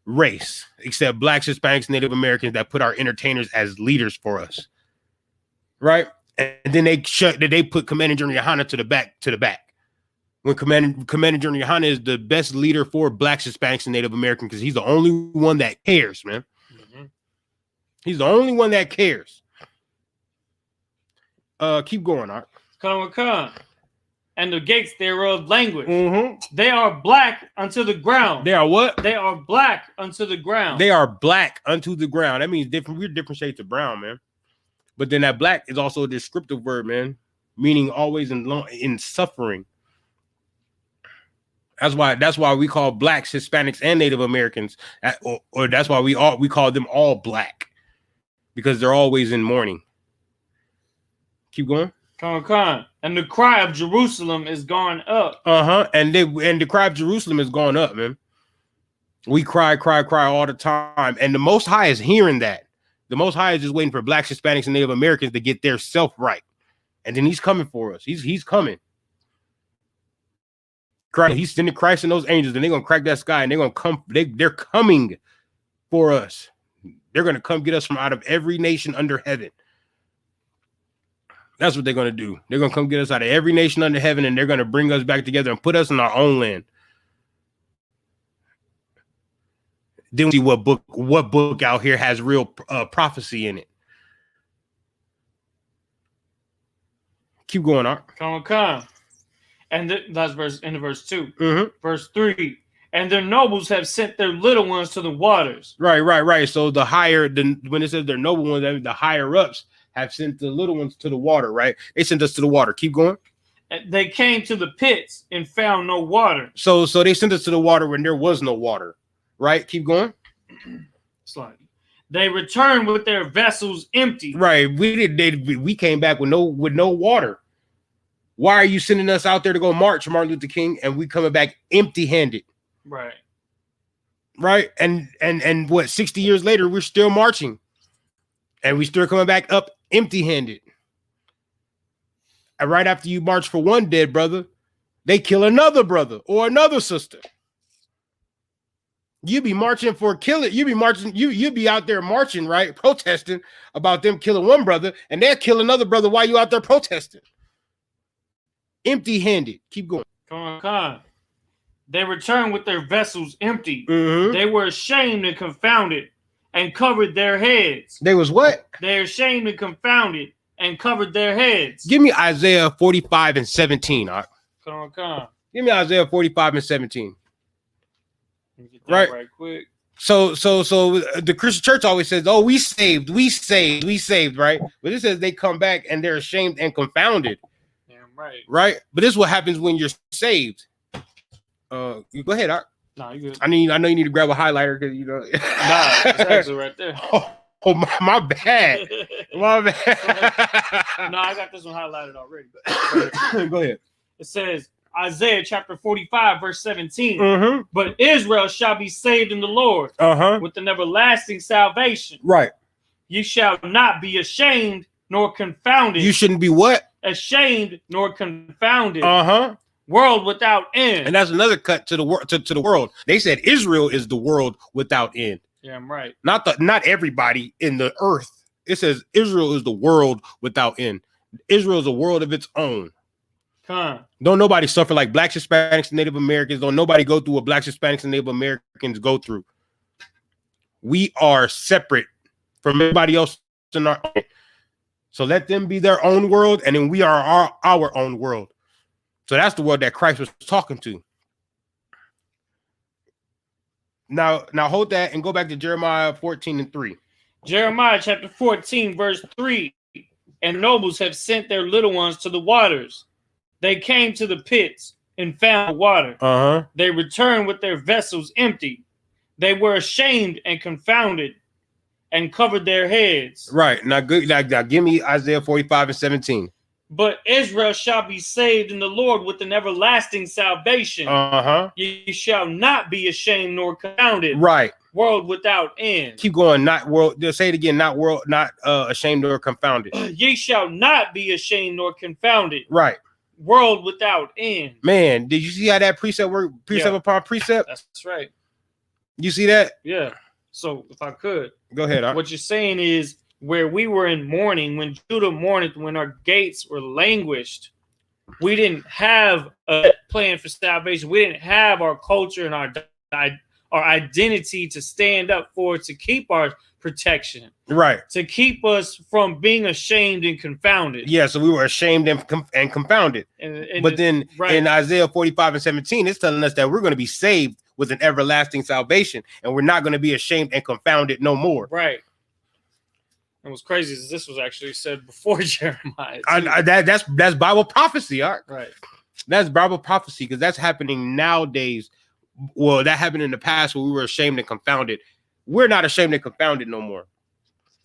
race except blacks, Hispanics, Native Americans that put our entertainers as leaders for us, right? And then they put Commander General Yohana to the back. When Commander General Yohana is the best leader for blacks, Hispanics, and Native Americans, because he's the only one that cares, man. He's the only one that cares. Keep going, Art. Come. And the gates thereof language. They are black unto the ground. They are what? They are black unto the ground. They are black unto the ground. That means we're different shades of brown, man. But then that black is also a descriptive word, man, meaning always in suffering. That's why we call blacks, Hispanics, and Native Americans, or that's why we call them all black, because they're always in mourning. Keep going. Come. And the cry of Jerusalem is gone up. And the cry of Jerusalem is gone up, man. We cry all the time. And the Most High is hearing that. The Most High is just waiting for blacks, Hispanics, and Native Americans to get their self right. And then he's coming for us. He's coming. He's sending Christ and those angels, and they're gonna crack that sky, and they're gonna come. They're coming for us. They're gonna come get us from out of every nation under heaven. That's what they're gonna do. They're gonna come get us out of every nation under heaven, and they're gonna bring us back together and put us in our own land. Then we see what book out here has real prophecy in it. Keep going, Art. Come. And that's verse 2. Mm-hmm. Verse 3. And their nobles have sent their little ones to the waters. Right. So when it says their noble ones, the higher ups have sent the little ones to the water, right? They sent us to the water. Keep going. And they came to the pits and found no water. So they sent us to the water when there was no water, right? Keep going. Slightly. They returned with their vessels empty. Right. We came back with no water. Why are you sending us out there to go march, Martin Luther King, and we coming back empty-handed? Right. And what, 60 years later, we're still marching. And we still coming back up empty-handed. And right after you march for one dead brother, they kill another brother or another sister. You be marching for killing. You be marching. You be out there marching, right? Protesting about them killing one brother, and they'll kill another brother while you out there protesting. Empty-handed. Keep going. Come on. They returned with their vessels empty. Mm-hmm. They were ashamed and confounded and covered their heads. They was what? They're ashamed and confounded and covered their heads. Give me Isaiah 45 and 17. Come on. Give me Isaiah 45 and 17. Get that right quick. So the Christian church always says, "Oh, we saved, right?" But it says they come back and they're ashamed and confounded. Yeah, right. Right. But this is what happens when you're saved. You go ahead, Art. No, you good. I know you need to grab a highlighter because Nah, it's actually right there. Oh my bad. My bad. No, I got this one highlighted already. Go ahead. It says Isaiah chapter 45, verse 17. Mm-hmm. But Israel shall be saved in the Lord with an everlasting salvation. Right. You shall not be ashamed nor confounded. You shouldn't be what? Ashamed nor confounded. World without end. And that's another cut to the world. To the world. They said Israel is the world without end. Yeah, I'm right. Not everybody in the earth. It says Israel is the world without end. Israel is a world of its own. Don't nobody suffer like Blacks, Hispanics, and Native Americans. Don't nobody go through what Blacks, Hispanics, and Native Americans go through. We are separate from everybody else in our own. So let them be their own world, and then we are our own world. So that's the world that Christ was talking to. Now hold that and go back to Jeremiah 14 and 3. Jeremiah chapter 14, verse 3. And nobles have sent their little ones to the waters. They came to the pits and found water. They returned with their vessels empty. They were ashamed and confounded and covered their heads. Right. Now give me Isaiah 45 and 17. But Israel shall be saved in the Lord with an everlasting salvation. You shall not be ashamed nor confounded. Right. World without end. Keep going. Not world. Say it again. Not world. Not ashamed nor confounded. Ye shall not be ashamed nor confounded. Right. World without end. Man, did you see how that precept worked? Precept upon precept. That's right. You see that? Yeah. So if I could go ahead. What you're saying is, where we were in mourning, when Judah mourned, when our gates were languished, we didn't have a plan for salvation. We didn't have our culture and our identity to stand up for, to keep our protection, right? To keep us from being ashamed and confounded. Yeah, so we were ashamed and confounded. But then in Isaiah 45 and 17, it's telling us that we're going to be saved with an everlasting salvation, and we're not going to be ashamed and confounded no more. Right. And what's crazy is this was actually said before Jeremiah. That's Bible prophecy, Art. Right. That's Bible prophecy, because that's happening nowadays. Well, that happened in the past where we were ashamed and confounded. We're not ashamed and confounded no more,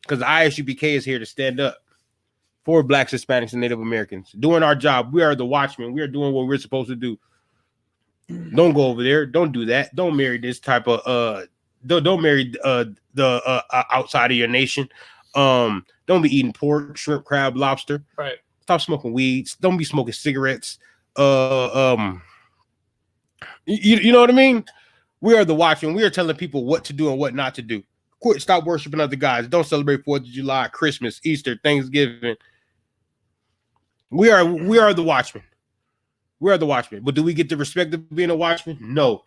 because the I.S.U.P.K is here to stand up for Blacks, Hispanics, and Native Americans, doing our job. We are the watchmen. We are doing what we're supposed to do. Don't go over there. Don't do that. Don't marry this type of Don't marry the outside of your nation. Don't be eating pork, shrimp, crab, lobster. Right. Stop smoking weeds. Don't be smoking cigarettes. You know what I mean? We are the watchmen. We are telling people what to do and what not to do. Quit. Stop worshiping other guys. Don't celebrate 4th of July, Christmas, Easter, Thanksgiving. We are the watchmen. We are the watchmen. But do we get the respect of being a watchman? No.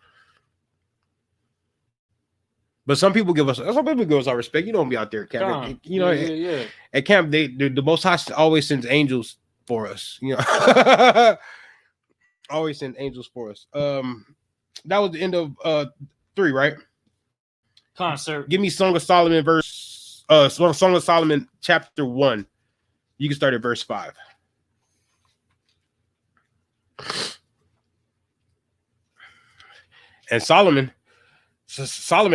But some people give us our respect. You don't be out there, camp. You know, yeah. At camp, the Most High always sends angels for us. You know, always send angels for us. That was the end of 3, right? Concert. Give me Song of Solomon Song of Solomon chapter 1. You can start at verse 5. And Solomon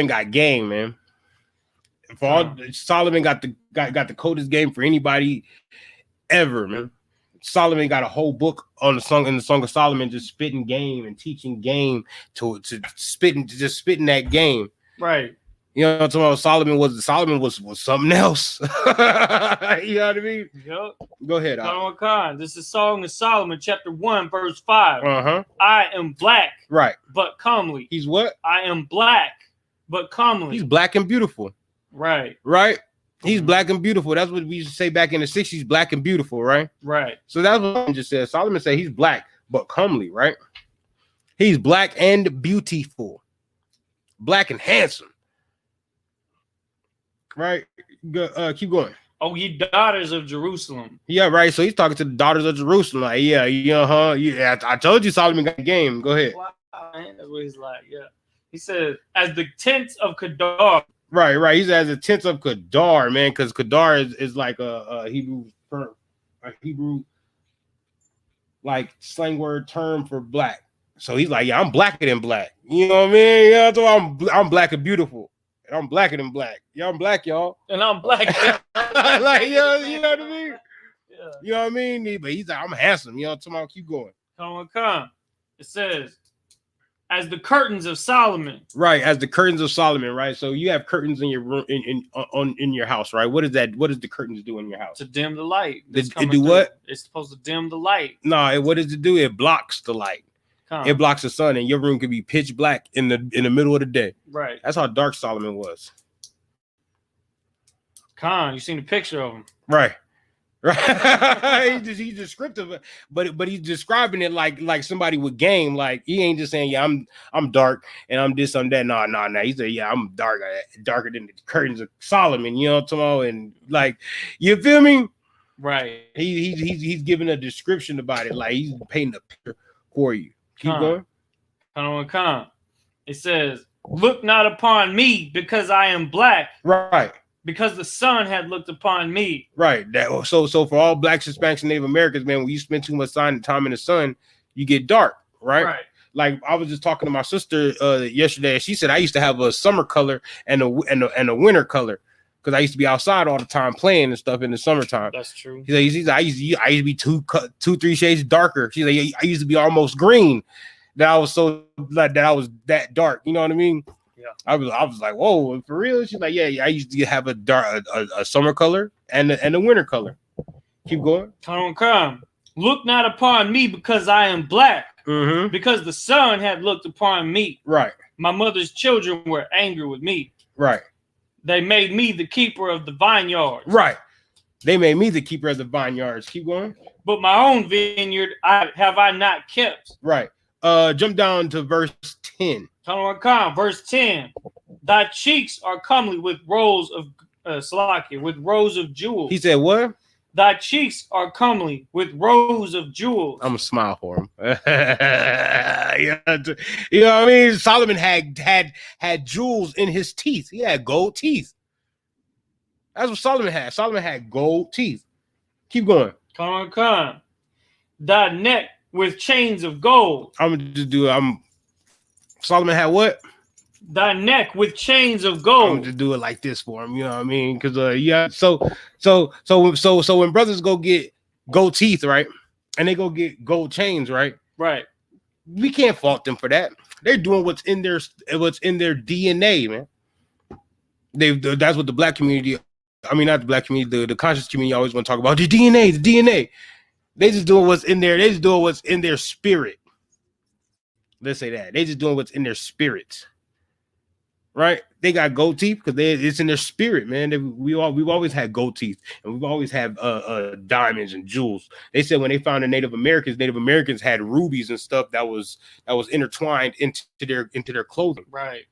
got game, man. Solomon got the coldest game for anybody ever, man. Solomon got a whole book on the Song of Solomon, just spitting game and teaching game to spitting that game. Right. You know what I'm talking about? Solomon was something else. You know what I mean? Yep. Go ahead. This is Song of Solomon, chapter 1, verse 5. Uh-huh. I am black, right, but comely. He's what? I am black, but comely. He's black and beautiful. Right. He's black and beautiful. That's what we used to say back in the 60s, black and beautiful, right? Right. So that's what I just said. Solomon said he's black, but comely, right? He's black and beautiful. Black and handsome. Right? Keep going. Oh, ye daughters of Jerusalem. Yeah, right. So he's talking to the daughters of Jerusalem. Like, yeah. I told you Solomon got a game. Go ahead. Wow, man. That's what he's like. Yeah. He said, as the tents of Kedar. Right. He's as the tents of Kedar, man, because Kedar is like a Hebrew like slang word term for black. So he's like, yeah, I'm blacker than black. You know what I mean? Yeah, so I'm black and beautiful. I'm blacker than black. Yeah, I'm black, y'all. And I'm black. Like, you know what I mean? Yeah. You know what I mean? But he's like, I'm handsome. You know what I'm talking about? Keep going. Come. It says, as the curtains of Solomon. Right, as the curtains of Solomon, right? So you have curtains in your room in your house, right? What is that? What does the curtains do in your house? To dim the light. It do what? It's supposed to dim the light. No, what does it do? It blocks the light. It blocks the sun, and your room could be pitch black in the middle of the day. Right. That's how dark Solomon was. You seen the picture of him. Right. He's descriptive, but he's describing it like somebody with game. Like he ain't just saying, yeah, I'm dark and I'm this, I'm that. No. He said, yeah, I'm darker than the curtains of Solomon. You know what I'm talking about? And like, you feel me? Right. He's giving a description about it. Like he's painting a picture for you. Keep going. It says, look not upon me because I am black. Right. Because the sun had looked upon me. Right. So for all blacks, Hispanics, and Native Americans, man, when you spend too much time in the sun, you get dark, right? Like I was just talking to my sister yesterday, and she said I used to have a summer color and a winter color because I used to be outside all the time playing and stuff in the summertime. That's true. He's like, I used to be 2-3 shades darker. She's like, I used to be almost green. That I was that dark. You know what I mean? Yeah. I was like, whoa, for real? She's like, yeah, I used to have a summer color and a winter color. Keep going. Come. Look not upon me because I am black. Mm-hmm. Because the sun had looked upon me. Right. My mother's children were angry with me. Right. They made me the keeper of the vineyards. Right. They made me the keeper of the vineyards. Keep going. But my own vineyard have I not kept. Right. Jump down to verse 10. Verse 10. Thy cheeks are comely with rows of with rows of jewels. He said what? Thy cheeks are comely with rows of jewels. I'm gonna smile for him. You know what I mean? Solomon had jewels in his teeth. He had gold teeth. That's what Solomon had. Solomon had gold teeth. Keep going. Come. Thy neck with chains of gold. I'm gonna just do it. Solomon had what? Thy neck with chains of gold. I'm gonna just do it like this for him. You know what I mean? Because yeah. So when brothers go get gold teeth, right, and they go get gold chains, right, we can't fault them for that. They're doing what's in their DNA, man. That's what the black community. I mean, not the black community. The conscious community always want to talk about the DNA. They just doing what's in there. They just doing what's in their spirit. Let's say that. They just doing what's in their spirits. Right? They got gold teeth because it's in their spirit, man. We've always had gold teeth, and we've always had diamonds and jewels. They said when they found the Native Americans had rubies and stuff that was intertwined into their clothing. Right.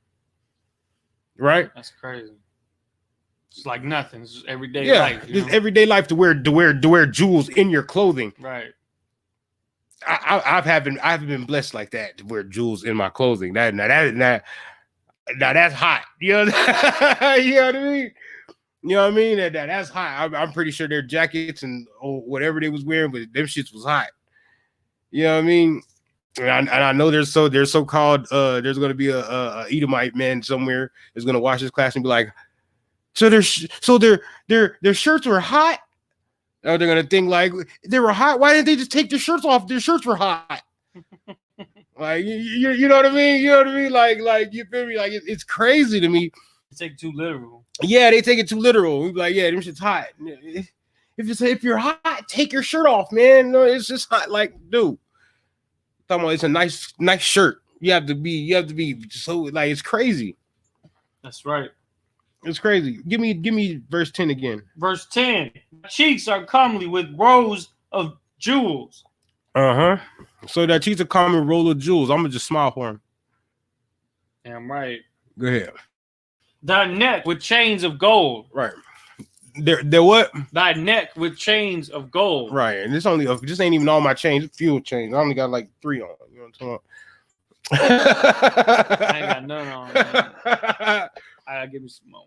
right? That's crazy. It's like nothing. It's just everyday Yeah, life. You just know? everyday life to wear jewels in your clothing. Right. I haven't been blessed like that to wear jewels in my clothing. Now that's hot. You know, you know what I mean? You know what I mean? That's hot. I'm pretty sure their jackets and whatever they was wearing, but them shits was hot. You know what I mean? And I know there's so-called there's gonna be a Edomite man somewhere that's gonna watch this class and be like, so their shirts were hot. Oh, they're gonna think like they were hot. Why didn't they just take their shirts off? Their shirts were hot. Like you know what I mean? You know what I mean? Like you feel me? Like it's crazy to me. Take it too literal. Yeah, they take it too literal. We be like, yeah, them shit's hot. If you're hot, take your shirt off, man. No, it's just hot. Like, dude, talking about it's a nice shirt. You have to be so like it's crazy. That's right. It's crazy. Give me verse 10 again. Verse 10. Cheeks are comely with rows of jewels. Uh-huh. So that cheeks are common roll of jewels. I'm gonna just smile for him. Damn right. Go ahead. Thy neck with chains of gold. Right. They're what? Thy neck with chains of gold. Right. And this ain't even all my chains. It's fuel chains. I only got like 3 on. You know what I'm talking about? I ain't got none on. Man. I gotta give me some more,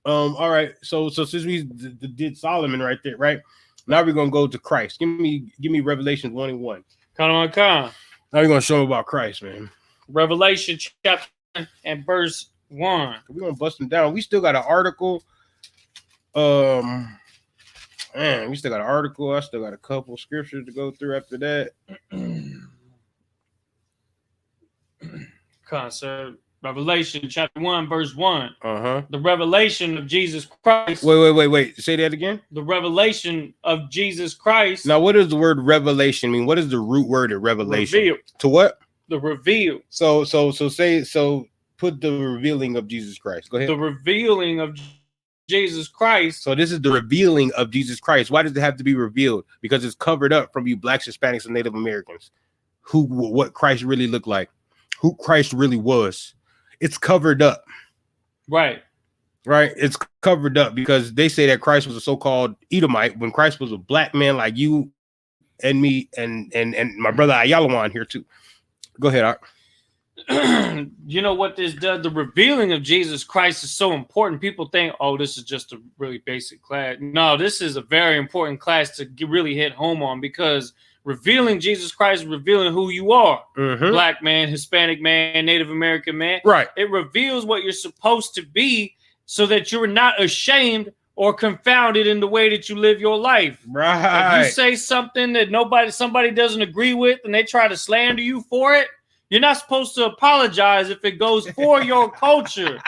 man. All right. So since we did Solomon right there, right? Now we're gonna go to Christ. Give me Revelation 1:1. Come on. Now we're gonna show them about Christ, man. Revelation chapter 1 and verse 1. We're gonna bust them down. We still got an article. Man, we still got an article. I still got a couple scriptures to go through after that. Come on, sir. Revelation chapter 1, verse 1. Uh-huh. The revelation of Jesus Christ. Wait. Say that again. The revelation of Jesus Christ. Now, what does the word revelation mean? What is the root word in revelation? Revealed. To what? The revealed. So put the revealing of Jesus Christ. Go ahead. The revealing of Jesus Christ. So this is the revealing of Jesus Christ. Why does it have to be revealed? Because it's covered up from you blacks, Hispanics, and Native Americans. What Christ really looked like, who Christ really was. It's covered up. Right. It's covered up because they say that Christ was a so-called Edomite when Christ was a black man like you and me and my brother Ayalawan here too. Go ahead, Art. You know what this does? The revealing of Jesus Christ is so important. People think, oh, this is just a really basic class. No, this is a very important class to really hit home on because revealing Jesus Christ, revealing who you are. Mm-hmm. Black man, Hispanic man, Native American man. Right. It reveals what you're supposed to be so that you're not ashamed or confounded in the way that you live your life. Right. If you say something that somebody doesn't agree with and they try to slander you for it, you're not supposed to apologize if it goes for your culture.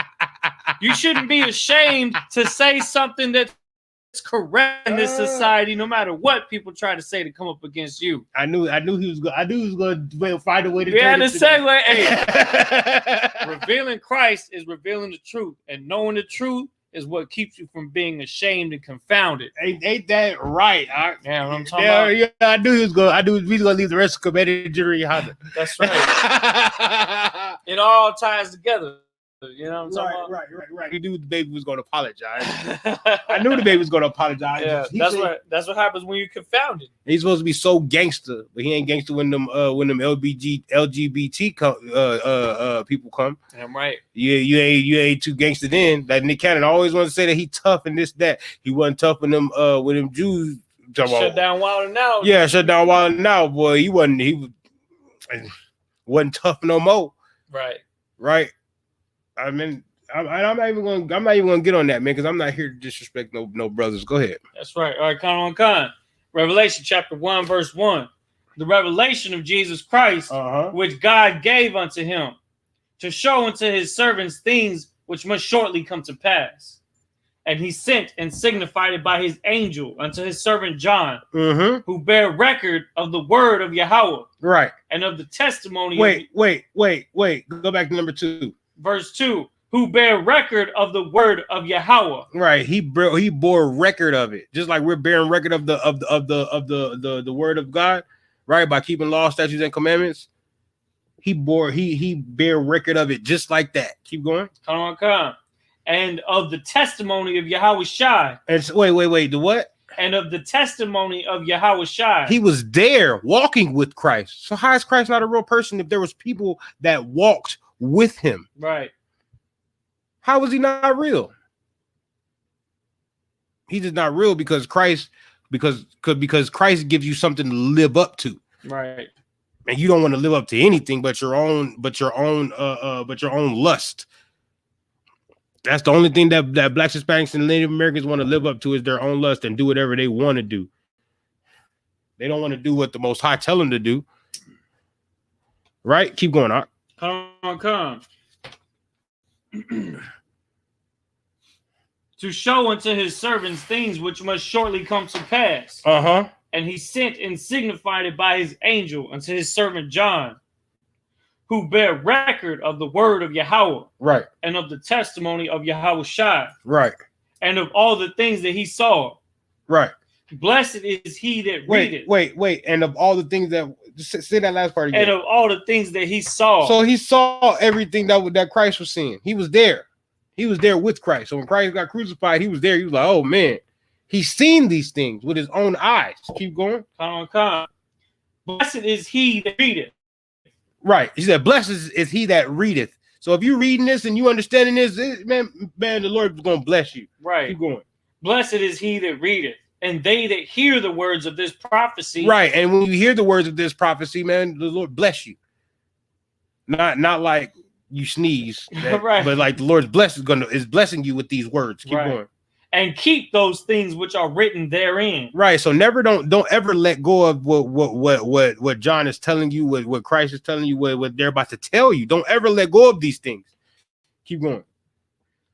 You shouldn't be ashamed to say something that's correct in this society, no matter what people try to say to come up against you. I knew he was going to find a way to. Yeah, the segue. Hey, revealing Christ is revealing the truth, and knowing the truth is what keeps you from being ashamed and confounded. Ain't that right? Yeah, what I'm talking about. Yeah, I knew he was going. I knew he was going to leave the rest of community jury Honda. That's right. It all ties together. You know what I'm talking about? Right. He knew the baby was going to apologize. I knew the baby was going to apologize. Yeah, that's what happens when you're confounded. He's supposed to be so gangster, but he ain't gangster when them LGBT people come. I'm right. Yeah, you ain't too gangster then. Like Nick Cannon always wanted to say that he tough and this that. He wasn't tough with them Jews. Shut down Wild and Out. Yeah, shut down Wild and Out, boy. He wasn't tough no more. Right. I mean, I'm not even gonna get on that, man, because I'm not here to disrespect no brothers. Go ahead. That's right. All right, Con. Revelation chapter 1, verse 1. The revelation of Jesus Christ, which God gave unto him, to show unto his servants things which must shortly come to pass. And he sent and signified it by his angel unto his servant John, who bear record of the word of Yahweh, right, and of the testimony. Wait. Go back to number 2. Verse 2, who bear record of the word of Yahweh. Right. He bore record of it. Just like we're bearing record of the word of God, right? By keeping law, statutes, and commandments. He bear record of it just like that. Keep going. Come on. and of the testimony of Yahweh Shai. And so, wait. The what? And of the testimony of Yahweh Shai. He was there walking with Christ. So how is Christ not a real person if there was people that walked with him? Right. How was he not real? He's just not real because Christ gives you something to live up to. Right. And you don't want to live up to anything but your own lust. That's the only thing that Blacks, Hispanics, and Native Americans want to live up to is their own lust and do whatever they want to do. They don't want to do what the Most High tell them to do. Right? Keep going, Art. Come. To show unto his servants things which must shortly come to pass. Uh-huh. And he sent and signified it by his angel unto his servant John, who bear record of the word of Yahweh, right, and of the testimony of Yahweh Shai, right, and of all the things that he saw, right. Blessed is he that readeth. Wait, and of all the things that, say that last part again. And of all the things that he saw. So he saw everything that Christ was seeing. He was there. He was there with Christ. So when Christ got crucified, he was there. He was like, oh man, he's seen these things with his own eyes. Keep going. Come. Blessed is he that readeth. Right. He said, blessed is he that readeth. So if you're reading this and you understanding this, man, the Lord is going to bless you. Right. Keep going. Blessed is he that readeth, and they that hear the words of this prophecy. Right. And when you hear the words of this prophecy, man, the Lord bless you. Not like you sneeze, right. But like the Lord's is blessing you with these words. Keep going. And keep those things which are written therein. Right. So don't ever let go of what John is telling you, what Christ is telling you, what they're about to tell you. Don't ever let go of these things. Keep going.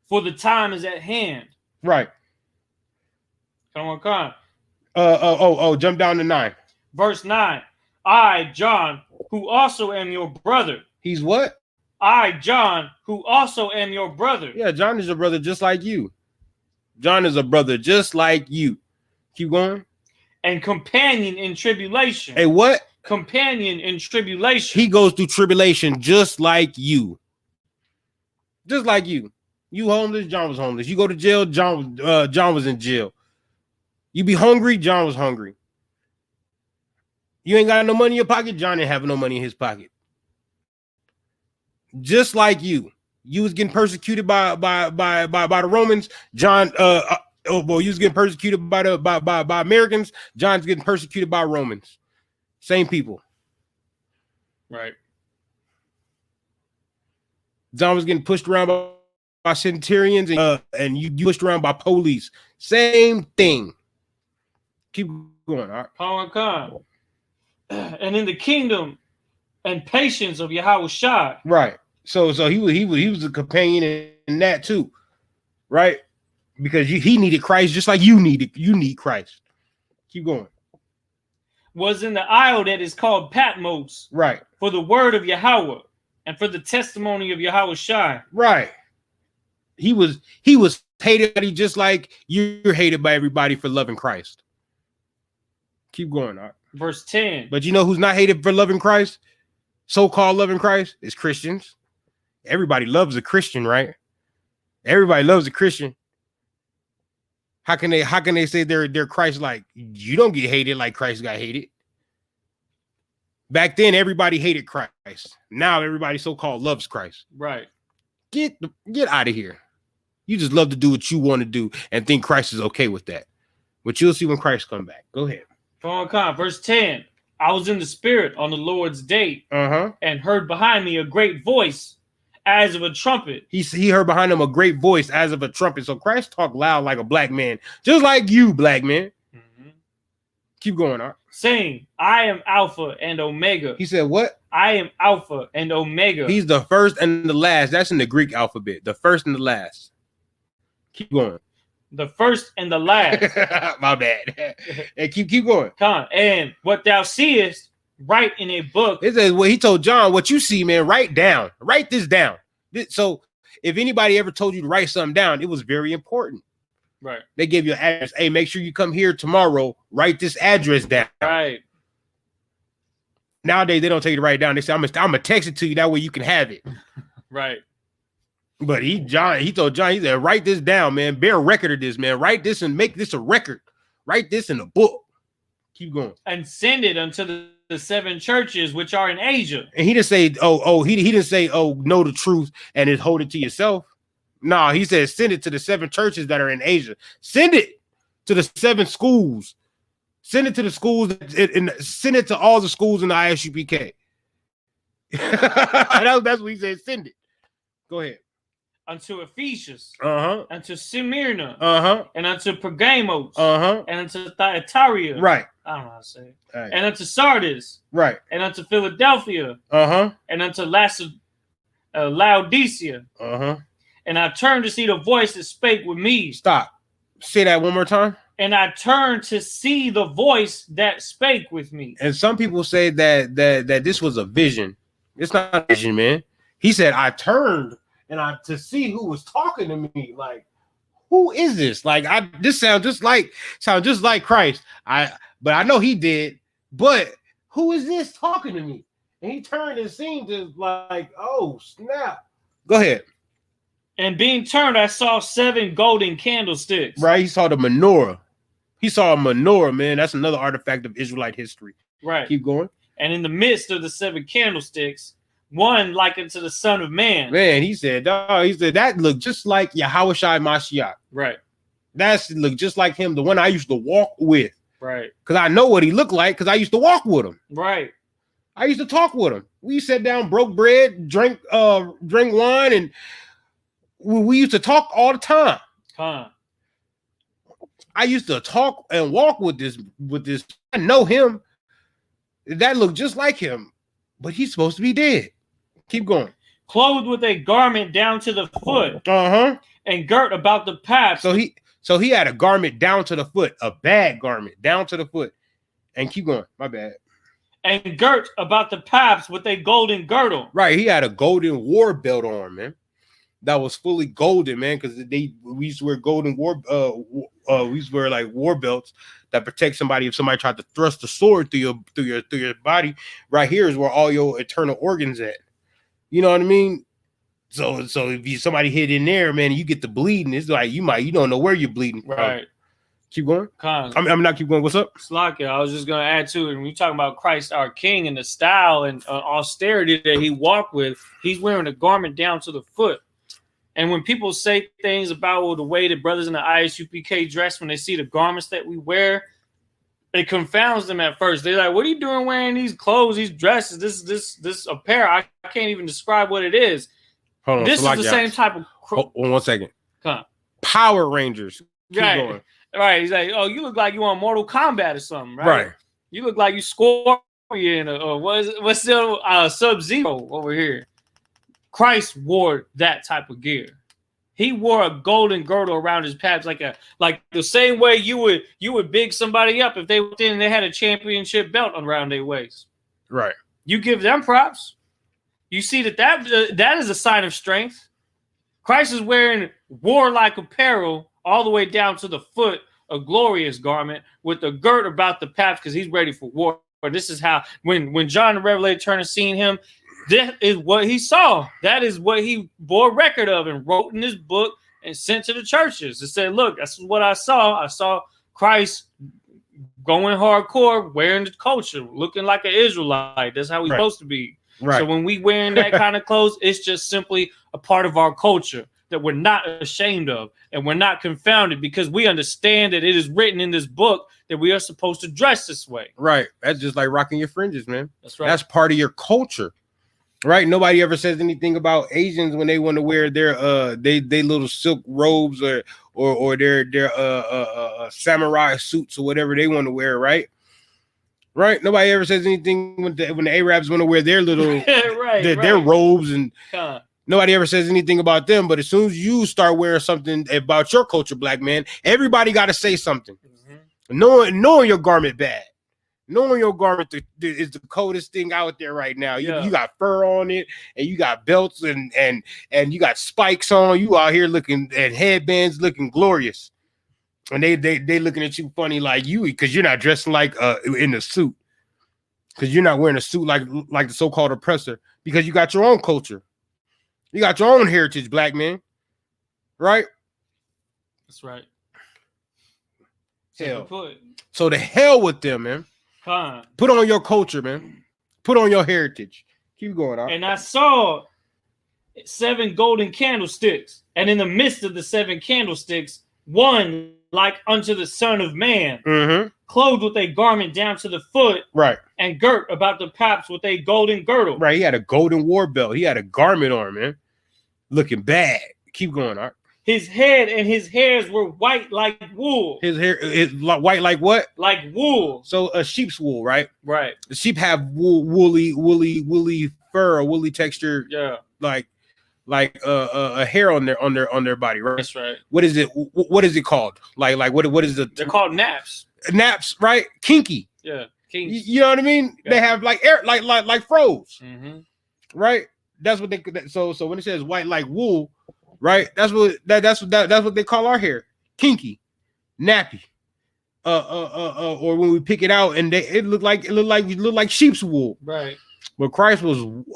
For the time is at hand. Right. Come. Jump down to 9. Verse 9. I, John, who also am your brother. He's what? I, John, who also am your brother. Yeah, John is a brother just like you. John is a brother just like you. Keep going. And companion in tribulation. Hey, what? Companion in tribulation. He goes through tribulation just like you. Just like you. You homeless, John was homeless. You go to jail, John was in jail. You be hungry, John was hungry. You ain't got no money in your pocket, John didn't have no money in his pocket. Just like you. You was getting persecuted by the Romans. John, you was getting persecuted by Americans. John's getting persecuted by Romans. Same people. Right. John was getting pushed around by centurions, and you pushed around by police. Same thing. Keep going. All right. Come. And in the kingdom and patience of Yahweh Shai. Right. So he was a companion in that too, right? Because he needed Christ just like you need Christ. Keep going. Was in the isle that is called Patmos, right? For the word of Yahweh and for the testimony of Yahweh Shai, right? He was hated just like you're hated by everybody for loving Christ. Keep going, Art. Verse 10. But you know who's not hated for loving Christ? So-called loving Christ is Christians. Everybody loves a Christian, right? Everybody loves a Christian. How can they say they're Christ-like? You don't get hated like Christ got hated. Back then, everybody hated Christ. Now everybody so-called loves Christ. Right. Get out of here. You just love to do what you want to do and think Christ is okay with that. But you'll see when Christ come back. Go ahead. Verse 10. I was in the spirit on the Lord's day, and heard behind me a great voice as of a trumpet. He heard behind him a great voice as of a trumpet. So Christ talked loud like a black man, just like you, black man. Mm-hmm. Keep going, Art. Saying, I am Alpha and Omega. He said what? I am Alpha and Omega. He's the first and the last. That's in the Greek alphabet. The first and the last. Keep going. The first and the last. My bad. And keep going. And what thou seest, write in a book. It says, well, he told John, what you see, man, write this down. So if anybody ever told you to write something down, it was very important. Right. They gave you an address. Hey, make sure you come here tomorrow. Write this address down. Right. Nowadays, they don't tell you to write it down. They say, I'm gonna text it to you. That way you can have it. Right. But he told John, he said, write this down, man. Bear record of this, man. Write this and make this a record. Write this in a book. Keep going. And send it unto the 7 churches which are in Asia. And he didn't say, he didn't say, know the truth and then hold it to yourself. No, he said, send it to the 7 churches that are in Asia. Send it to the 7 schools. Send it to the schools and send it to all the schools in the I.S.U.P.K. That's what he said. Send it. Go ahead. Unto Ephesus, unto Smyrna, and unto Pergamos, and unto Thyatira, right? I don't know how to say it. Right. And unto Sardis, right? And unto Philadelphia, and unto Laodicea, And I turned to see the voice that spake with me. Stop. Say that one more time. And I turned to see the voice that spake with me. And some people say that this was a vision. It's not a vision, man. He said, I turned and to see who was talking to me. Like, who is this? Like, this sounds just like Christ. But I know he did. But who is this talking to me? And he turned and seemed to like, oh snap. Go ahead. And being turned, I saw 7 golden candlesticks. Right. He saw the menorah. He saw a menorah, man. That's another artifact of Israelite history. Right. Keep going. And in the midst of the 7 candlesticks, one like unto the Son of Man. Man, he said that looked just like Yahushua Mashiach. Right. That's looked just like him, the one I used to walk with. Right. Because I know what he looked like because I used to walk with him. Right. I used to talk with him. We sat down, broke bread, drank wine, and we used to talk all the time. I used to talk and walk with this. I know him. That looked just like him, but he's supposed to be dead. Keep going. Clothed with a garment down to the foot. And girt about the paps. So he had a garment down to the foot, a bad garment down to the foot. And keep going. My bad. And girt about the paps with a golden girdle. Right. He had a golden war belt on, man. That was fully golden, man, because we used to wear golden we used to wear like war belts that protect somebody if somebody tried to thrust a sword through your body. Right here is where all your internal organs at. You know what I mean? So if somebody hit in there, man, you get the bleeding. It's like you don't know where you're bleeding from. Right. Keep going. I'm not keep going. What's up? Slakia, I was just gonna add to it. When we talking about Christ, our King, and the style and austerity that he walked with, he's wearing a garment down to the foot. And when people say things about the way that brothers in the I.S.U.P.K dress, when they see the garments that we wear, it confounds them at first. They're like, "What are you doing wearing these clothes, these dresses, this apparel? I can't even describe what it is." Hold on, this is the same type of. Hold on 1 second. Power Rangers. Keep going. Right. He's like, "Oh, you look like you on Mortal Kombat or something, right? Right. You look like you Scorpion or what's still Sub-Zero over here." Christ wore that type of gear. He wore a golden girdle around his paps, like the same way you would big somebody up if they went in and they had a championship belt around their waist. Right. You give them props. You see that is a sign of strength. Christ is wearing warlike apparel all the way down to the foot, a glorious garment with a girt about the paps because he's ready for war. This is how when John the Revelator turned and seen him. That is what he saw. That is what he bore record of and wrote in his book and sent to the churches. It said, look, that's what I saw. I saw Christ going hardcore, wearing the culture, looking like an Israelite. That's how we're supposed to be. Right. So when we wearing that kind of clothes, it's just simply a part of our culture that we're not ashamed of. And we're not confounded because we understand that it is written in this book that we are supposed to dress this way. Right. That's just like rocking your fringes, man. That's right. That's part of your culture. Right, nobody ever says anything about Asians when they want to wear their they little silk robes or their samurai suits or whatever they want to wear, right? Right, nobody ever says anything when the Arabs want to wear their little their robes and nobody ever says anything about them. But as soon as you start wearing something about your culture, black man, everybody got to say something. Knowing your garment bad. Knowing your garment is the coldest thing out there right now. You got fur on it, and you got belts and you got spikes on. You out here looking at headbands, looking glorious, and they looking at you funny like you because you're not dressing like in a suit, because you're not wearing a suit like the so-called oppressor because you got your own culture. You got your own heritage, black man. Right? That's right. Hell. Put. So the hell with them, man. Put on your culture, man. Put on your heritage. Keep going. And I saw 7 golden candlesticks, and in the midst of the 7 candlesticks, one like unto the Son of Man, clothed with a garment down to the foot, right, and girt about the paps with a golden girdle. Right, he had a golden war belt. He had a garment on, man. Looking bad. Keep going, Art. His head and his hairs were white like wool. His hair is white like what? Like wool. So a sheep's wool, right? Right. The sheep have woolly fur or woolly texture. Yeah. Like a hair on their body, right? That's right. What is it? What is it called? Like what is it? They're called naps. Naps, right? Kinky. Yeah. Kinky. You know what I mean? Yeah. They have like froze. Right? That's what they. So when it says white like wool, right? That's what they call our hair. Kinky, nappy. Or when we pick it out and it looked like sheep's wool. Right. But Christ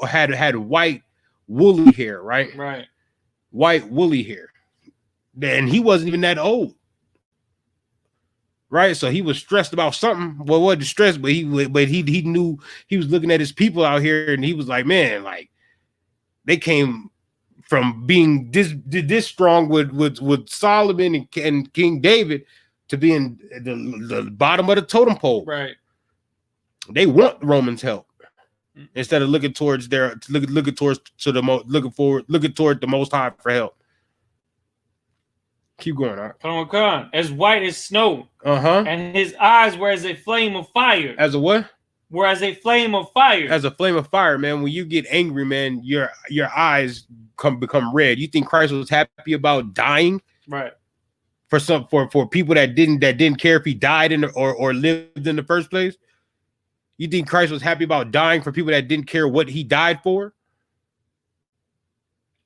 had white woolly hair, right? Right. White woolly hair. And he wasn't even that old. Right? So he was stressed about something. Well, wasn't stressed, but he knew he was looking at his people out here and he was like, man, like they came from being this strong with Solomon and King David to being the bottom of the totem pole. Right. They want Romans' help. Instead of looking towards the Most High for help. Keep going, all right. Come on. As white as snow. And his eyes were as a flame of fire. As a what? Were as a flame of fire. As a flame of fire, man. When you get angry, man, your eyes become red. You think Christ was happy about dying? Right. For people that didn't care if he died or lived in the first place? You think Christ was happy about dying for people that didn't care what he died for?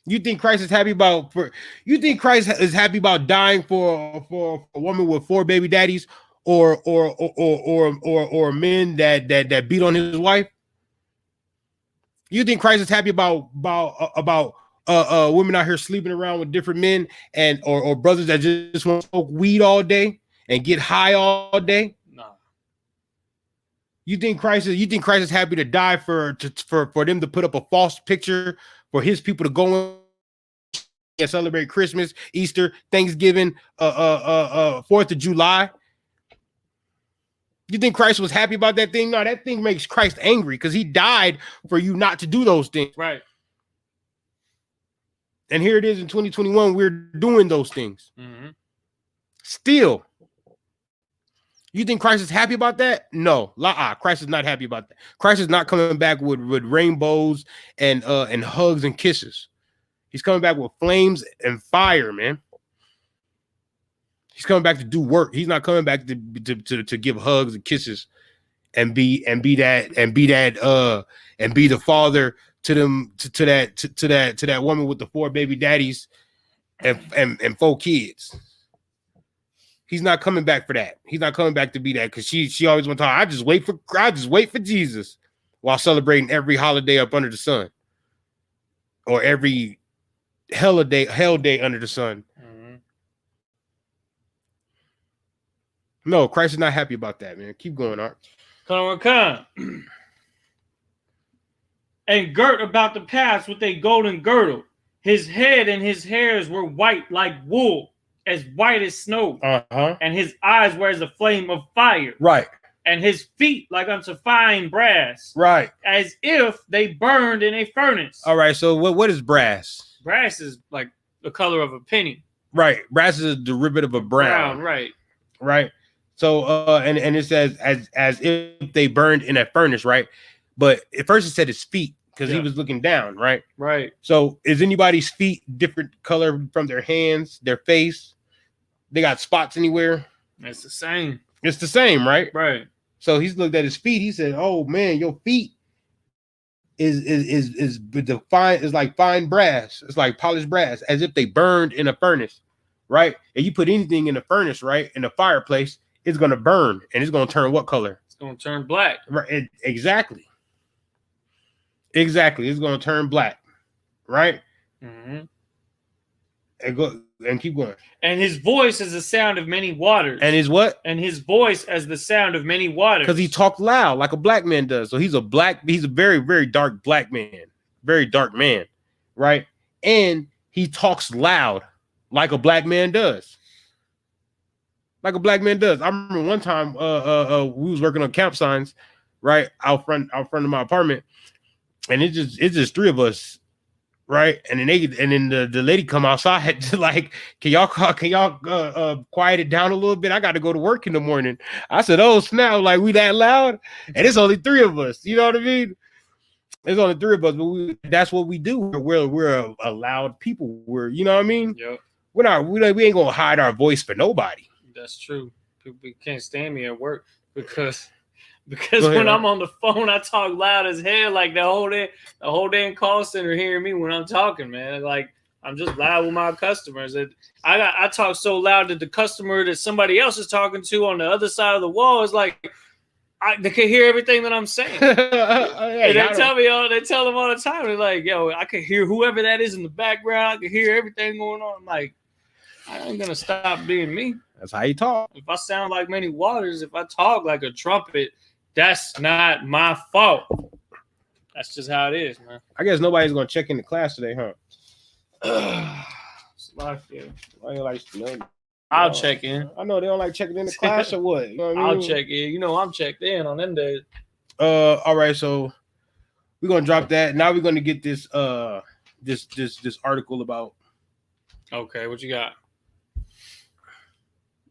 You think Christ is happy about dying for a woman with 4 baby daddies or men that beat on his wife? You think Christ is happy about women out here sleeping around with different men and or brothers that just want to smoke weed all day and get high all day? You think Christ is happy to die for them to put up a false picture for his people to go and celebrate Christmas, Easter, Thanksgiving, 4th of July? You think Christ was happy about that thing? No, that thing makes Christ angry because he died for you not to do those things. Right. And here it is in 2021, we're doing those things. Still. You think Christ is happy about that? No, Christ is not happy about that. Christ is not coming back with rainbows and hugs and kisses. He's coming back with flames and fire, man. He's coming back to do work. He's not coming back to give hugs and kisses and be the father to that woman with the 4 baby daddies and 4 kids. He's not coming back for that. He's not coming back to be that because she always wants to talk. I just wait for Jesus while celebrating every holiday up under the sun or every hell day under the sun. No, Christ is not happy about that, man. Keep going, Art. Come. And girt about the paps with a golden girdle. His head and his hairs were white like wool, as white as snow. And his eyes were as a flame of fire. Right. And his feet like unto fine brass. Right. As if they burned in a furnace. All right. So what is brass? Brass is like the color of a penny. Right. Brass is a derivative of brown. Right. Right. So and it says as if they burned in a furnace, right? But at first it said his feet because he was looking down, right? Right. So is anybody's feet different color from their hands, their face? They got spots anywhere? It's the same. It's the same, right? Right. So he's looked at his feet. He said, "Oh man, your feet is defined is like fine brass. It's like polished brass, as if they burned in a furnace, right? And you put anything in a furnace, right, in a fireplace, it's gonna burn, and it's gonna turn what color? It's gonna turn black. Right. Exactly. It's gonna turn black, right? Mhm. And go and keep going. And his voice is the sound of many waters. And his what? And his voice as the sound of many waters. Because he talked loud like a black man does. So he's a very, very dark black man. Very dark man. Right? And he talks loud like a black man does. Like a black man does. I remember one time we was working on camp signs, right? Out front of my apartment. And it's just three of us, right? And then the lady come outside like, can y'all quiet it down a little bit? I got to go to work in the morning. I said, oh snap, like we that loud? And it's only three of us. You know what I mean? There's only three of us, but that's what we do. We're a loud people. You know what I mean? Yep. We ain't gonna hide our voice for nobody. That's true. People can't stand me at work because when I'm on the phone, I talk loud as hell. Like the whole damn call center hearing me when I'm talking, man. Like I'm just loud with my customers. I talk so loud that the customer that somebody else is talking to on the other side of the wall is like, they can hear everything that I'm saying. Hey, and they tell them all the time. They're like, yo, I can hear whoever that is in the background. I can hear everything going on. I'm like, I ain't gonna stop being me. That's how you talk. If I sound like many waters, if I talk like a trumpet, that's not my fault. That's just how it is, man. I guess nobody's gonna check in the class today, huh? I'll check in. I know they don't like checking in the class or what? You know what I mean? I'll check in. You know I'm checked in on them days. All right, so we're gonna drop that. Now we're gonna get this this article about. Okay, what you got?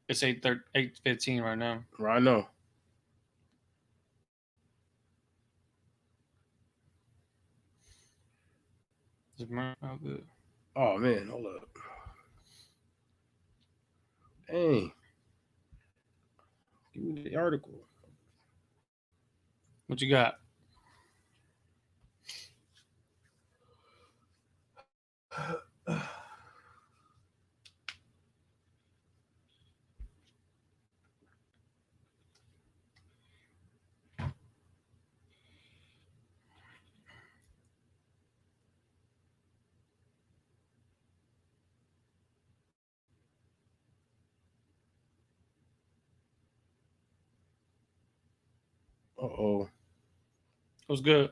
It's 8:15 right now. I know. Oh, good. Oh man, hold up. Dang. Give me the article. What you got? Uh-oh. What's good?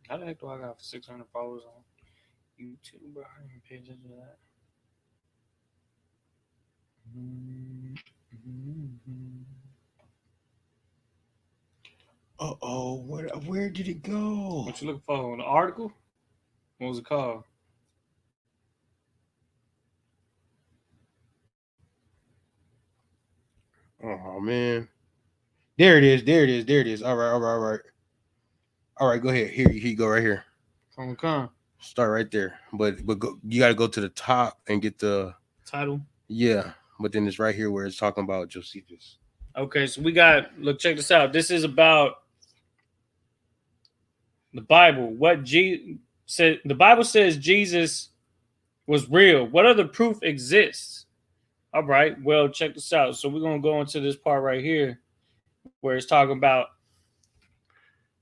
How the heck do I got 600 followers on YouTube, bro? I didn't even pay attention to that. Uh-oh, where did it go? What you looking for? An article? What was it called? Oh man. There it is. All right. All right, go ahead. Here you go right here. Come. Start right there. But go, you got to go to the top and get the title. Yeah, but then it's right here where it's talking about Josephus. Okay, so look, check this out. This is about the Bible. The Bible says Jesus was real. What other proof exists? All right, well, check this out. So we're going to go into this part right here where it's talking about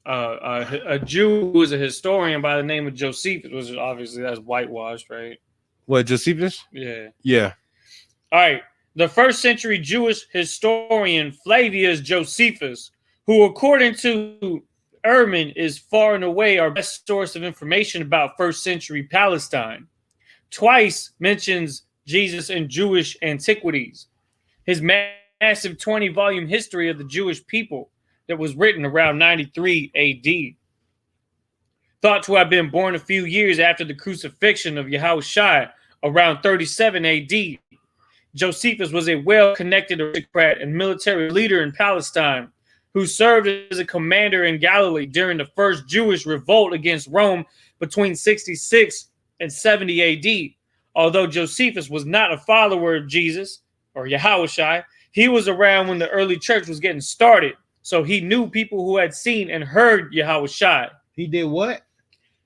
a Jew who is a historian by the name of Josephus, which is obviously that's whitewashed, right? What, Josephus? Yeah. Yeah. All right. The first century Jewish historian Flavius Josephus, who according to Ehrman is far and away our best source of information about first century Palestine, twice mentions Jesus in Jewish antiquities. His massive 20-volume history of the Jewish people that was written around 93 AD. Thought to have been born a few years after the crucifixion of Yahushua around 37 AD. Josephus was a well-connected aristocrat and military leader in Palestine who served as a commander in Galilee during the first Jewish revolt against Rome between 66 and 70 AD. Although Josephus was not a follower of Jesus or Yahushua, he was around when the early church was getting started So he knew people who had seen and heard Yahushua. He did what?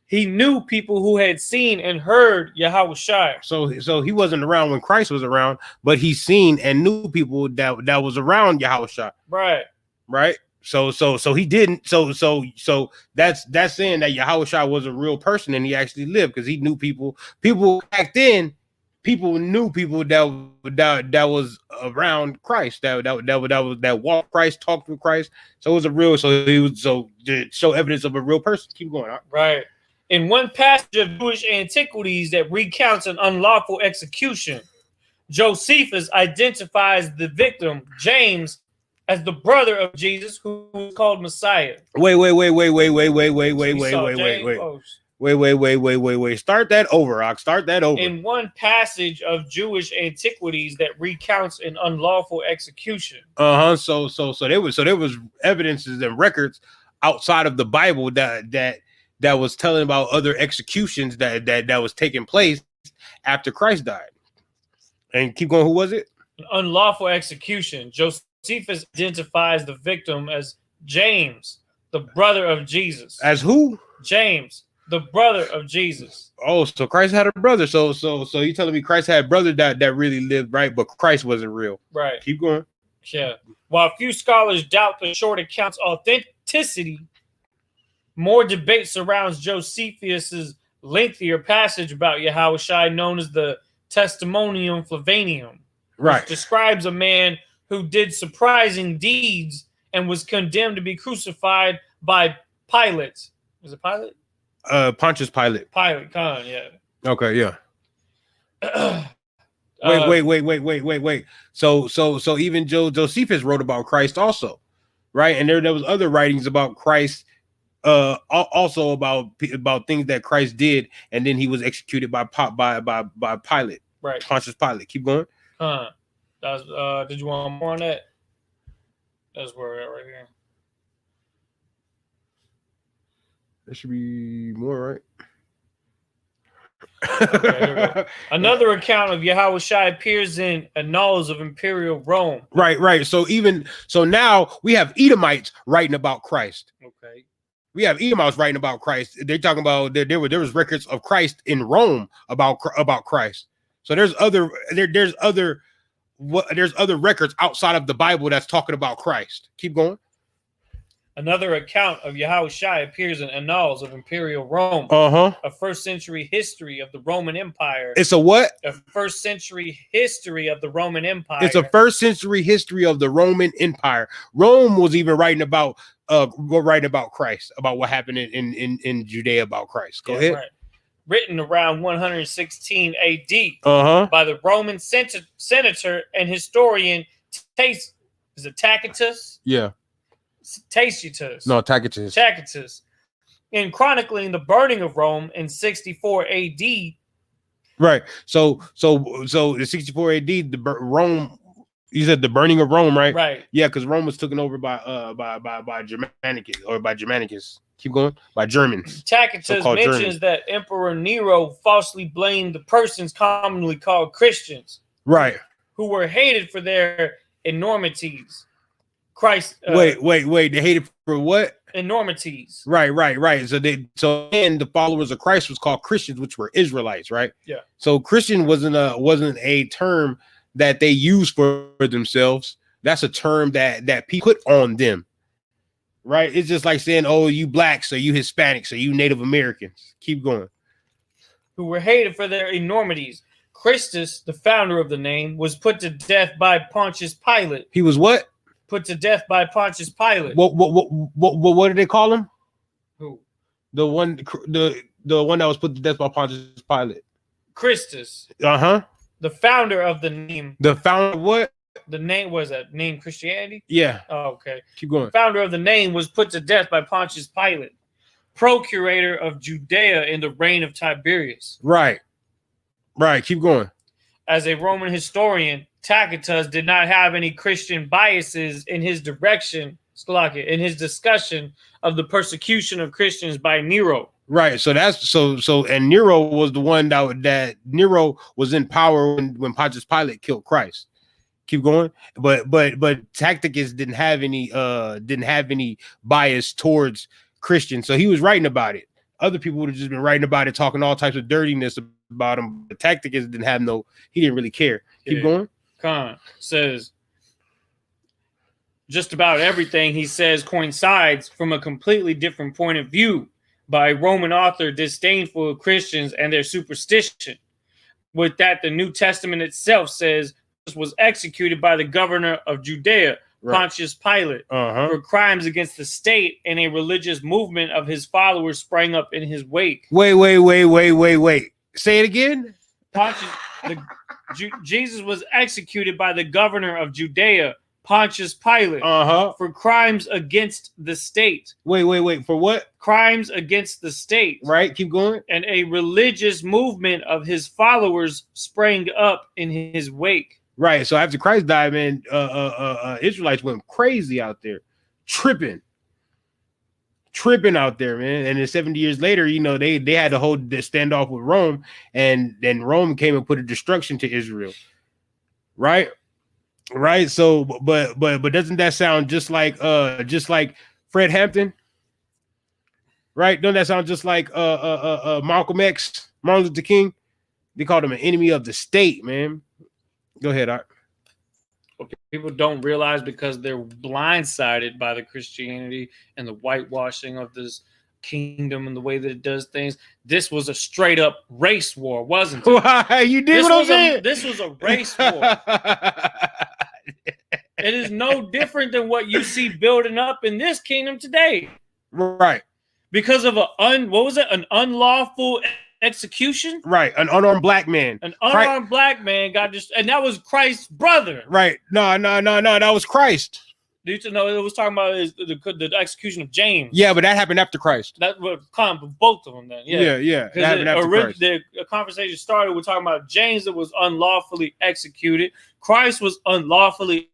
He knew people who had seen and heard Yahushua. So he wasn't around when Christ was around, but he seen and knew people that was around Yahushua. Right. Right. So he didn't. So that's saying that Yahushua was a real person and he actually lived because he knew people. People back then, people knew people that was around Christ, that walked Christ, talked with Christ. So it was a real. So he was to show evidence of a real person. Keep going. Right. In one passage of Jewish antiquities that recounts an unlawful execution, Josephus identifies the victim, James, as the brother of Jesus, who was called Messiah. Wait. Start that over, Ox. Start that over. In one passage of Jewish antiquities that recounts an unlawful execution. So there was evidences and records outside of the Bible that was telling about other executions that was taking place after Christ died. And keep going. Who was it? An unlawful execution. Josephus identifies the victim as James, the brother of Jesus. As who? James, the brother of Jesus. Oh, so Christ had a brother. So you telling me Christ had a brother that really lived, right? But Christ wasn't real. Right. Keep going. Yeah. While few scholars doubt the short account's authenticity, more debate surrounds Josephus's lengthier passage about Yahushua known as the Testimonium Flavianum, right? Which describes a man who did surprising deeds and was condemned to be crucified by Pilate. Was it Pilate? Pontius Pilate. Pilate, Khan, yeah. Okay, yeah. Wait. So even Josephus wrote about Christ also, right? And there was other writings about Christ, also about things that Christ did, and then he was executed by Pilate, right? Pontius Pilate. Keep going. That was, did you want more on that? That's where we're at right here. There should be more, right? Okay, another account of Yahushua appears in Annals of Imperial Rome. Right. So now we have Edomites writing about Christ. Okay. We have Edomites writing about Christ. They're talking about there was records of Christ in Rome about Christ. So there's other records outside of the Bible that's talking about Christ. Keep going. Another account of Yahushua appears in Annals of Imperial Rome. A first century history of the Roman Empire. It's a what? A first century history of the Roman Empire. It's a first century history of the Roman Empire. Rome was even writing about Christ, about what happened in Judea about Christ. Go ahead. Right. Written around 116 AD by the Roman senator and historian Tacitus? Yeah. Tacitus. No, Tacitus. Tacitus. In chronicling the burning of Rome in 64 AD. Right. So in 64 AD, Rome. You said the burning of Rome, right? Right. Yeah, because Rome was taken over by Germanicus. Keep going. By Germans. Tacitus mentions that Emperor Nero falsely blamed the persons commonly called Christians, right, who were hated for their enormities. Christ. Wait. They hated for what? Enormities. Right. And the followers of Christ was called Christians, which were Israelites, right? Yeah. So Christian wasn't a term that they use for themselves. That's a term that people put on them, right? It's just like saying, oh, you blacks, or you Hispanics, or you Native Americans. Keep going. Who were hated for their enormities. Christus, the founder of the name, was put to death by Pontius Pilate. He was what? Put to death by Pontius Pilate. What did they call him? Who? The one that was put to death by Pontius Pilate. Christus. The founder of the name. The founder of what? The name was that name Christianity? Yeah. Oh, okay. Keep going. The founder of the name was put to death by Pontius Pilate, procurator of Judea in the reign of Tiberius. Right. Keep going. As a Roman historian, Tacitus did not have any Christian biases in his in his discussion of the persecution of Christians by Nero. Right. So that's and Nero was the one that Nero was in power when Pontius Pilate killed Christ. Keep going. But Tacticus didn't have any bias towards Christians, so he was writing about it. Other people would have just been writing about it, talking all types of dirtiness about him. But Tacticus didn't have he didn't really care. Keep going. Khan says just about everything he says coincides from a completely different point of view by a Roman author disdainful of Christians and their superstition. With that, the New Testament itself says was executed by the governor of Judea, Pontius Pilate, for crimes against the state, and a religious movement of his followers sprang up in his wake. Wait. Say it again. Jesus was executed by the governor of Judea, Pontius Pilate, for crimes against the state. Wait. For what? Crimes against the state. Right. Keep going. And a religious movement of his followers sprang up in his wake. Right. So after Christ died, man, Israelites went crazy out there, tripping out there, man. And then 70 years later, they had to hold the standoff with Rome, and then Rome came and put a destruction to Israel. Right. So, but doesn't that sound just like Fred Hampton? Right? Don't that sound just like Malcolm X, Martin Luther King? They called him an enemy of the state, man. Go ahead, Art. Okay. People don't realize because they're blindsided by the Christianity and the whitewashing of this kingdom and the way that it does things. This was a straight up race war, wasn't it? Why? You did what I'm saying? This was a race war. It is no different than what you see building up in this kingdom today. Right. Because of an unlawful execution? Right. An unarmed black man. An unarmed black man got just, and that was Christ's brother. Right. No. That was Christ. It was talking about the execution of James. Yeah, but that happened after Christ. That was both of them then. Yeah. That happened after Christ. The conversation started with talking about James that was unlawfully executed. Christ was unlawfully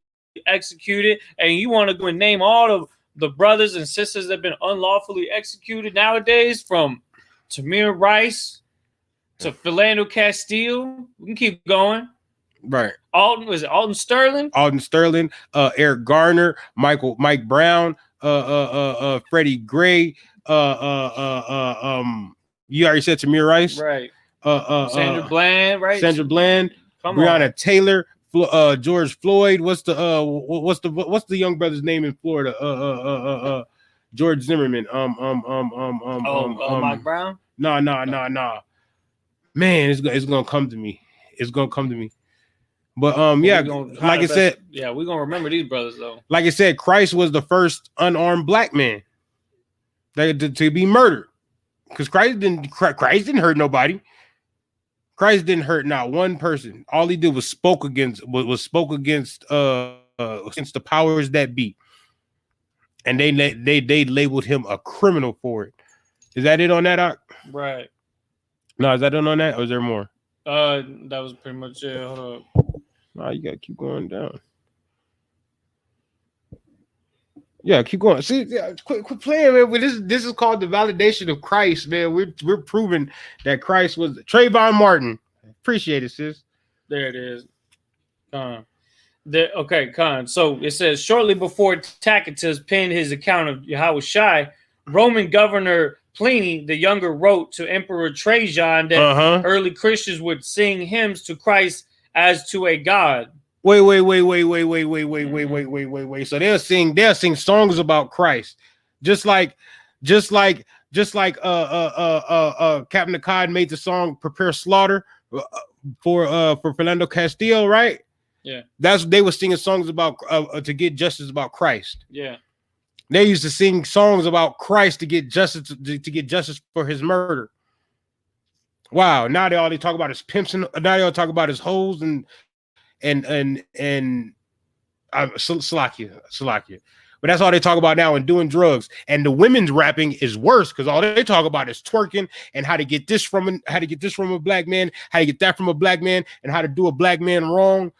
executed. And you want to go and name all of the brothers and sisters that have been unlawfully executed nowadays, from Tamir Rice to Philando Castile. We can keep going. Right. Alton Sterling? Alton Sterling, Eric Garner, Mike Brown, Freddie Gray, you already said Tamir Rice. Right. Sandra Bland, right? Sandra Bland, Breonna Taylor, George Floyd. What's the young brother's name in Florida? George Zimmerman. Mike Brown? No. Man, it's gonna come to me. But like I said, we're gonna remember these brothers though. Like I said, Christ was the first unarmed black man to be murdered, because Christ didn't hurt nobody. Christ didn't hurt not one person. All he did was spoke against the powers that be, and they labeled him a criminal for it. Is that it on that? Right. No, is that it on that, or is there more? That was pretty much it. Hold up. No, you gotta keep going down. Yeah, keep going. See, quit playing, man. This is called the validation of Christ, man. We're proving that Christ was Trayvon Martin. Appreciate it, sis. There it is. Con. So it says shortly before Tacitus penned his account of I.S.U.P.K, Roman governor Pliny the Younger wrote to Emperor Trajan that early Christians would sing hymns to Christ as to a god. Wait. So they'll sing songs about Christ, just like Captain Akkad made the song "Prepare Slaughter" for Philando Castile, right? Yeah, they were singing songs about to get justice about Christ. Yeah, they used to sing songs about Christ to get justice to get justice for his murder. Wow, now they all talk about his pimps, and now they all talk about his hoes and Slovakia. But that's all they talk about now, and doing drugs. And the women's rapping is worse, because all they talk about is twerking and how to get this from a black man, how to get that from a black man, and how to do a black man wrong.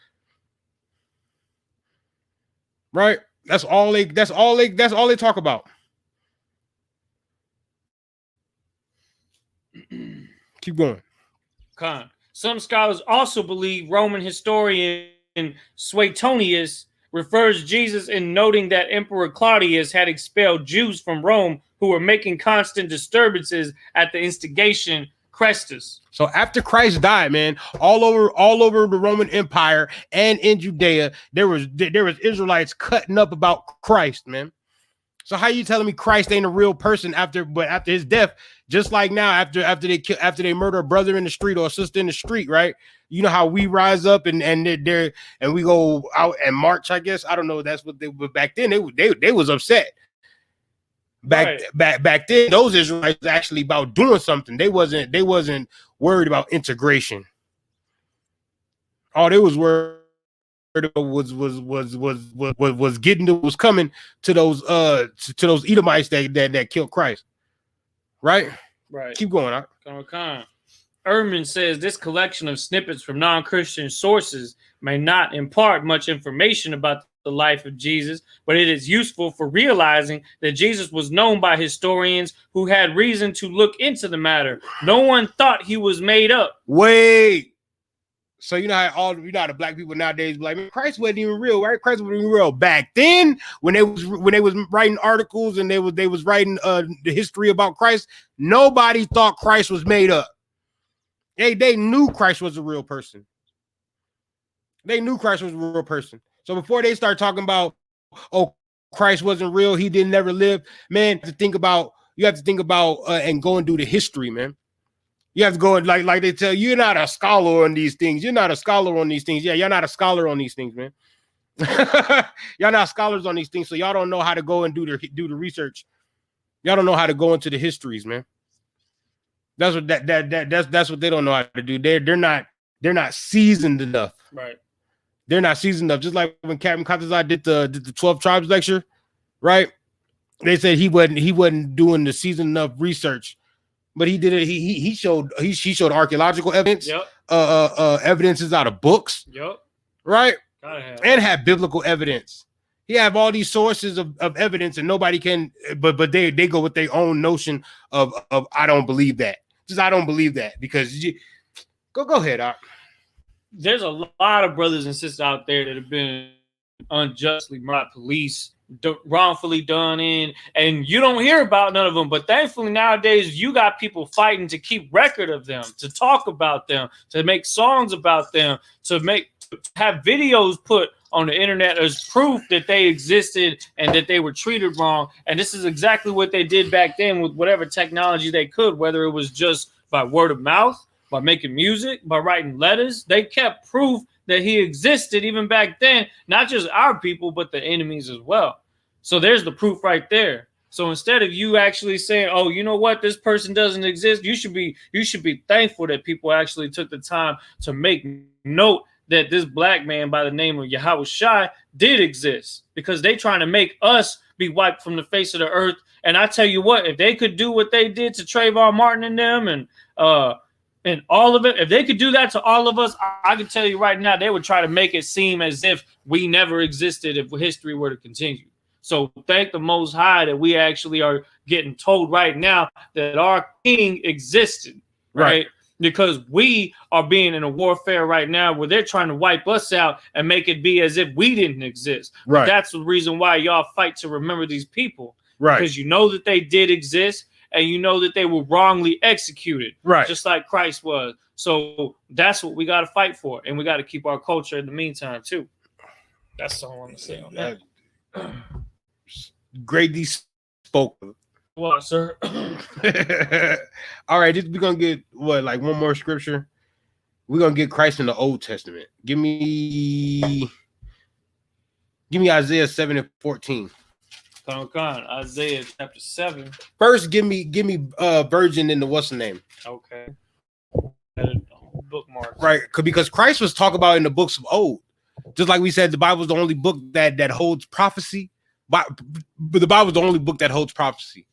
Right? That's all they talk about. Keep going. Some scholars also believe Roman historian Suetonius refers Jesus in noting that Emperor Claudius had expelled Jews from Rome who were making constant disturbances at the instigation Christus. So after Christ died, man, all over the Roman Empire and in Judea, there was Israelites cutting up about Christ, man. So how you telling me Christ ain't a real person after his death? Just like now, after they murder a brother in the street or a sister in the street, right? You know how we rise up and we go out and march. I guess I don't know. That's what they were back then. They was upset. Back then, those Israelites was actually about doing something. They wasn't worried about integration. All they was worried about was getting to was coming to those Edomites that killed Christ. Right. Keep going. Ehrman says this collection of snippets from non-Christian sources may not impart much information about the life of Jesus, but it is useful for realizing that Jesus was known by historians who had reason to look into the matter. No one thought he was made up. Wait. So you know how the black people nowadays be like, man, Christ wasn't even real, right? Christ wasn't even real back then when they was writing articles and they was writing the history about Christ. Nobody thought Christ was made up. They knew Christ was a real person. They knew Christ was a real person. So before they start talking about, oh, Christ wasn't real, he didn't never live, man, you have to think about and go and do the history, man. You have to go and like they tell you, you're not a scholar on these things. You're not a scholar on these things. Yeah, you're not a scholar on these things, man. Y'all not scholars on these things, so y'all don't know how to go and do the research. Y'all don't know how to go into the histories, man. That's what that's what they don't know how to do. They're not seasoned enough. Right. They're not seasoned enough. Just like when Captain Contazai did the 12 tribes lecture, right? They said he wasn't doing the seasoned enough research, but he did it. He showed archaeological evidence. Yep. Evidences out of books. Yep. Right. And have biblical evidence. He have all these sources of evidence, and nobody can. But they go with their own notion of I don't believe that. Just I don't believe that because go ahead, Art. There's a lot of brothers and sisters out there that have been unjustly murdered by police, wrongfully done in, and you don't hear about none of them. But thankfully nowadays you got people fighting to keep record of them, to talk about them, to make songs about them, to have videos put on the internet as proof that they existed and that they were treated wrong. And this is exactly what they did back then with whatever technology they could, whether it was just by word of mouth, by making music, by writing letters. They kept proof that he existed even back then, not just our people, but the enemies as well. So there's the proof right there. So instead of you actually saying, oh, you know what, this person doesn't exist, you should be thankful that people actually took the time to make note that this black man by the name of I.S.U.P.K did exist, because they trying to make us be wiped from the face of the earth. And I tell you what, if they could do what they did to Trayvon Martin and them and all of it, if they could do that to all of us, I can tell you right now, they would try to make it seem as if we never existed if history were to continue. So thank the Most High that we actually are getting told right now that our king existed, right? Because we are being in a warfare right now where they're trying to wipe us out and make it be as if we didn't exist. Right. But that's the reason why y'all fight to remember these people. Right. Because you know that they did exist and you know that they were wrongly executed. Right. Just like Christ was. So that's what we got to fight for. And we got to keep our culture in the meantime, too. That's all I want to say on that. Greatly spoken. Well, sir. All right, we're gonna get like one more scripture. We're gonna get Christ in the Old Testament. Give me Isaiah 7:14. Isaiah chapter 7. First, give me virgin in the what's the name? Okay. Bookmark. Right, because Christ was talked about in the books of old. Just like we said, the Bible is the only book that holds prophecy. But the Bible is the only book that holds prophecy.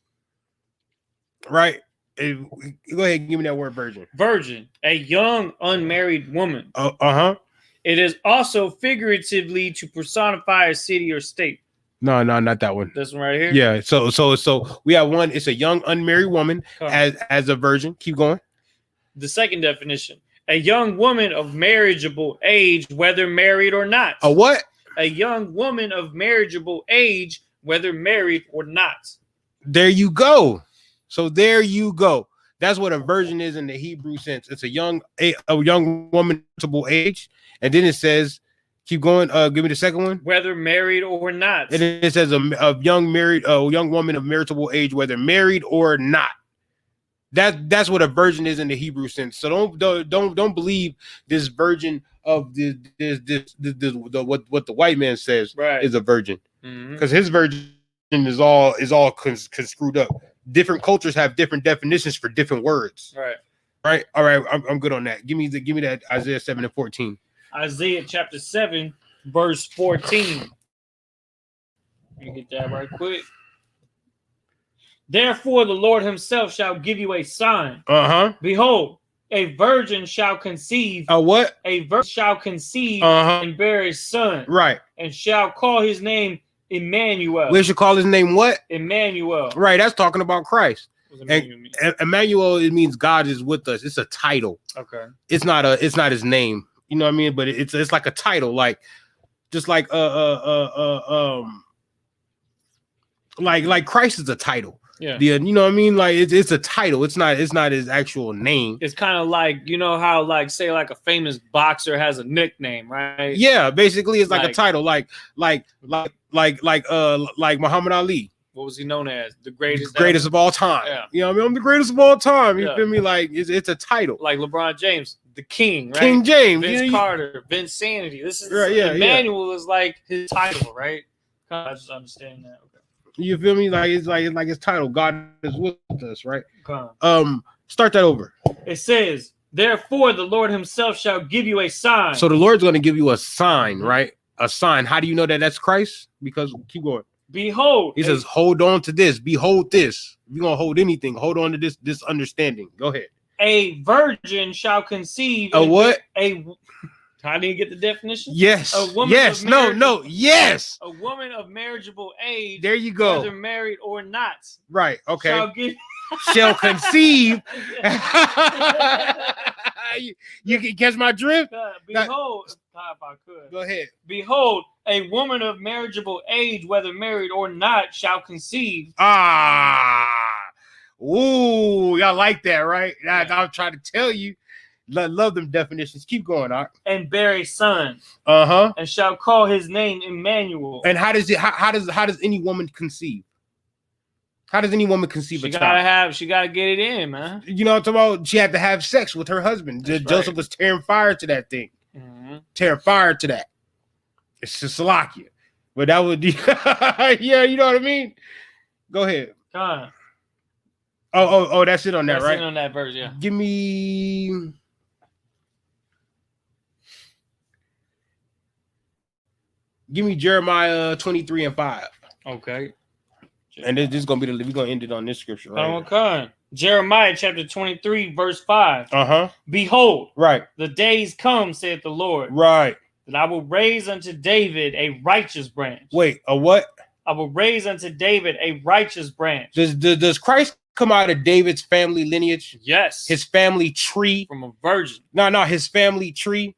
Right? Go ahead and give me that word virgin. Virgin, a young unmarried woman. Uh-huh. It is also figuratively to personify a city or state. No, not that one. This one right here? Yeah. So we have one. It's a young unmarried woman as a virgin. Keep going. The second definition, A young woman of marriageable age, whether married or not. A what? A young woman of marriageable age, whether married or not. There you go. So there you go. That's what a virgin is in the Hebrew sense. It's a young woman of age, and then it says, keep going. Give me the second one. Whether married or not. And then it says a young woman of marriageable age, whether married or not. That's what a virgin is in the Hebrew sense. So don't believe this virgin of what the white man says is a virgin, because his virgin is all screwed up. Different cultures have different definitions for different words. Right. All right. I'm good on that. Give me that Isaiah 7:14. Isaiah chapter 7, verse 14. Let me get that right quick. Therefore, the Lord himself shall give you a sign. Behold, a virgin shall conceive. A what? A virgin shall conceive and bear a son. Right. And shall call his name Emmanuel. We should call his name what? Emmanuel. Right. That's talking about Christ. Emmanuel, it means God is with us. It's a title. Okay. It's not his name. You know what I mean? But it's like a title, like just like Christ is a title. Yeah. You know what I mean? Like it's a title. It's not his actual name. It's kind of like, you know how like say like a famous boxer has a nickname, right? Yeah, basically it's like a title, like Muhammad Ali. What was he known as? The greatest of all time. Yeah. You know what I mean? I'm the greatest of all time. You feel me? Like it's a title. Like LeBron James, the king, right? King James, Vince Carter, Vince Sanity. This is Emmanuel is like his title, right? I just understand that. Okay. You feel me? Like it's his title. God is with us, right? Start that over. It says, therefore the Lord himself shall give you a sign. So the Lord's going to give you a sign, right? A sign. How do you know that that's Christ? Because keep going. Behold. He says, hold on to this. Behold this. If you're going to hold anything, hold on to this understanding. Go ahead. A virgin shall conceive. A what? How do you get the definition? Yes. A woman yes. No. Yes. A woman of marriageable age. There you go. Whether married or not. Right. Okay. Shall conceive. You can catch my drift? Behold, if I could. Go ahead. Behold, a woman of marriageable age, whether married or not, shall conceive. Ooh, y'all like that, right? I'm trying to tell you. Love them definitions. Keep going, Art. And bear a son. And shall call his name Emmanuel. And how does any woman conceive? How does any woman conceive a child? She gotta get it in, man. You know what I'm talking about? She had to have sex with her husband. Joseph was tearing fire to that thing. Tearing fire to that. It's Salakia. But that would be yeah, you know what I mean? Go ahead. Oh, that's it on that, right? That's it on that verse, yeah. Give me Jeremiah 23:5. Okay. And this is gonna be we're gonna end it on this scripture, right? Okay. Jeremiah chapter 23, verse 5. Behold, right. The days come, saith the Lord. Right. That I will raise unto David a righteous branch. Wait, a what? I will raise unto David a righteous branch. Does Christ come out of David's family lineage? Yes. His family tree. From a virgin. No, his family tree.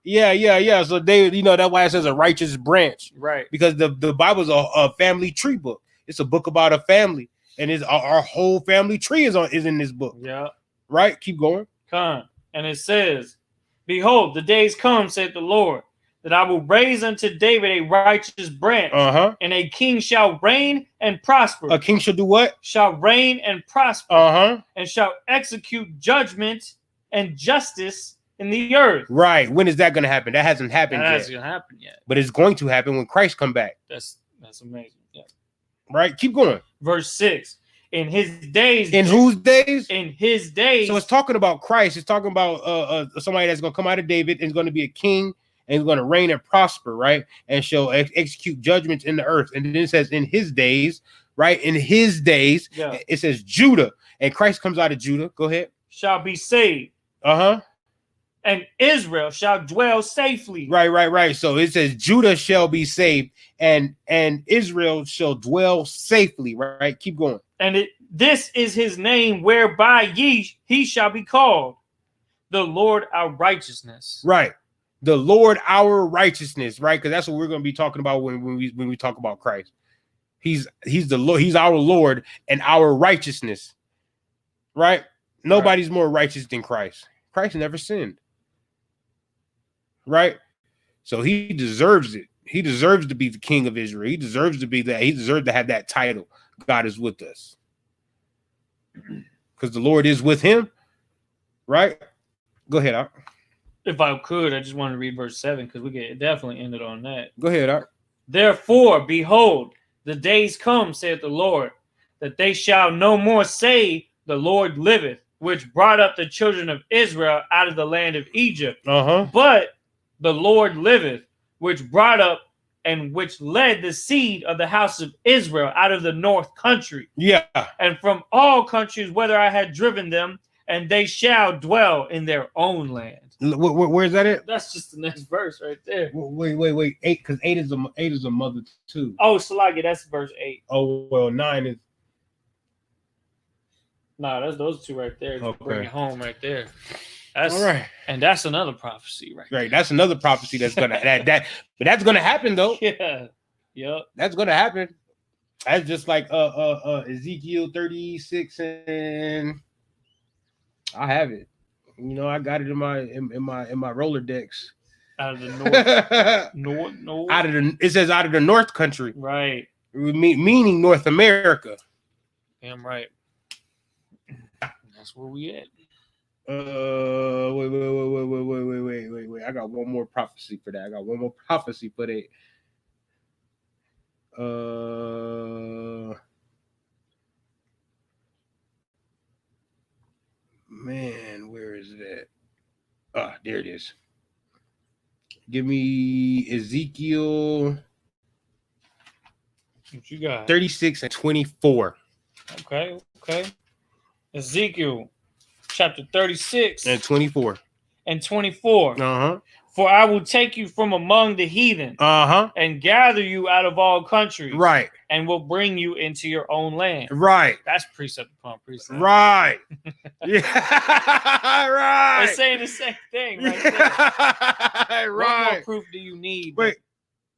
Yeah. So David, you know, that's why it says a righteous branch. Right. Because the Bible's a family tree book. It's a book about a family. And our whole family tree is in this book. Yeah. Right? Keep going. And it says, behold, the days come, saith the Lord, that I will raise unto David a righteous branch, and a king shall reign and prosper. A king shall do what? Shall reign and prosper, and shall execute judgment and justice in the earth. Right. When is that going to happen? That hasn't happened yet. That hasn't happened yet. But it's going to happen when Christ come back. That's amazing. Yeah. Right. Keep going. Verse 6. In his days. In whose days? In his days. So it's talking about Christ. It's talking about somebody that's going to come out of David and is going to be a king and is going to reign and prosper, right? And shall execute judgments in the earth. And then it says in his days, right? In his days, it says Judah. And Christ comes out of Judah. Go ahead. Shall be saved. And Israel shall dwell safely. Right. So it says Judah shall be saved and Israel shall dwell safely, right? Keep going. And this is his name whereby he shall be called, the Lord our righteousness. Right. The Lord our righteousness, right? Because that's what we're going to be talking about when we talk about Christ. He's the Lord, he's our Lord and our righteousness. Right? Nobody's more righteous than Christ. Christ never sinned. Right? So he deserves it. He deserves to be the king of Israel. He deserves to be that. He deserves to have that title. God is with us. Because the Lord is with him. Right? Go ahead, Art. If I could, I just want to read verse 7 because we get definitely ended on that. Go ahead, Art. Therefore, behold, the days come, saith the Lord, that they shall no more say, the Lord liveth, which brought up the children of Israel out of the land of Egypt. But the Lord liveth, which brought up and which led the seed of the house of Israel out of the north country. Yeah. And from all countries, whither I had driven them, and they shall dwell in their own land. Where's that at? That's just the next verse right there. Wait. 8, because 8 is a mother too. Oh, Salagi, that's verse 8. Oh, well, 9 is. Nah, that's those two right there. Okay. Bring it home right there. That's all right. And that's another prophecy right there. That's another prophecy that's gonna but that's gonna happen though. Yeah. Yep. That's gonna happen. That's just like Ezekiel 36 and I have it. You know, I got it in my Rolodex. Out of the north. Out of it says out of the north country. Right. Meaning North America. Damn right. That's where we at. Wait. I got one more prophecy for that. Man, where is that? There it is. Give me Ezekiel. What you got? 36 and 24. Okay. Ezekiel chapter 36 and 24. And 24. For I will take you from among the heathen and gather you out of all countries. Right. And will bring you into your own land. Right. That's precept upon precept. Right. Yeah. Right. They're saying the same thing right there. Right. What more proof do you need? Wait.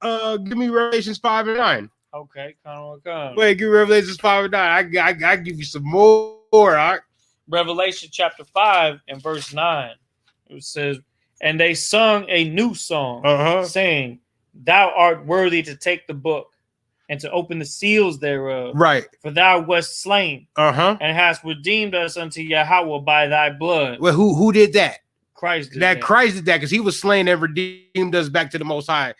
Give me Revelations 5 and 9. Okay, come. Wait, give me Revelations 5 and 9. I give you some more. All right. Revelation chapter 5 and verse 9. It says, and they sung a new song, saying, thou art worthy to take the book and to open the seals thereof. Right. For thou wast slain and hast redeemed us unto Yahweh by thy blood. Well, who did that? Christ did that. Christ did that because he was slain and redeemed us back to the Most High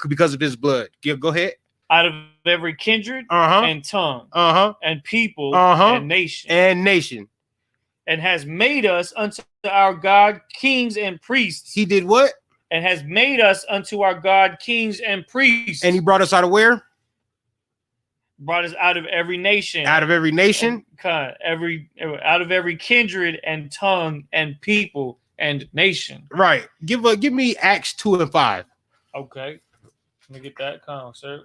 because of his blood. Go ahead. Out of every kindred and tongue and people and nation. And has made us unto our God kings and priests. He did what? And has made us unto our God kings and priests. And he brought us out of where? Brought us out of every nation. Out of every nation? Out of every kindred and tongue and people and nation. Right. Give me Acts 2 and 5. Okay. Let me get that. Come on, sir.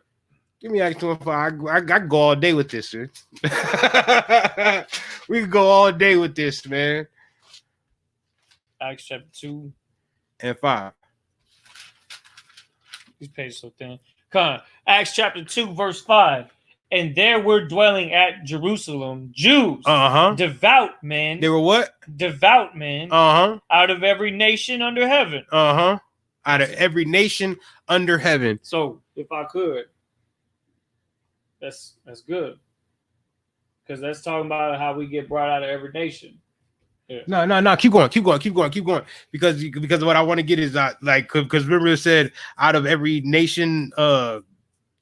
Give me Acts 2 and 5. I go all day with this, sir. We can go all day with this, man. Acts chapter 2 and 5. These pages so thin. Come on. Acts chapter 2, verse 5. And there were dwelling at Jerusalem Jews, devout men. They were what? Devout men. Out of every nation under heaven. Out of every nation under heaven. So, if I could, that's good. Because that's talking about how we get brought out of every nation. Yeah. No. Keep going. Because what I want to get is because remember it said out of every nation,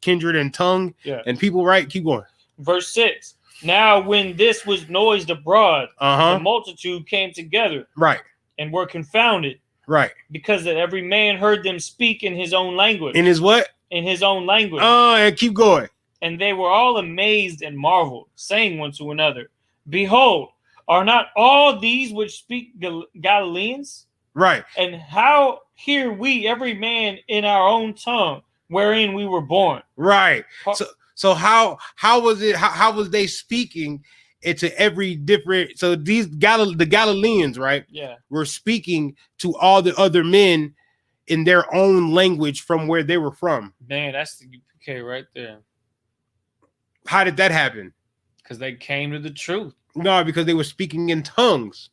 kindred and tongue and people, right? Keep going. Verse 6. Now when this was noised abroad, the multitude came together. Right. And were confounded. Right. Because that every man heard them speak in his own language. In his what? In his own language. And keep going. And they were all amazed and marveled, saying one to another, behold, are not all these which speak Galileans? Right. And how hear we every man in our own tongue wherein we were born? Right. So how was it? How was they speaking into every different. So these the Galileans, right? Yeah. Were speaking to all the other men in their own language from where they were from. Man, that's the U.P.K. right there. How did that happen? Because they came to the truth. No, because they were speaking in tongues.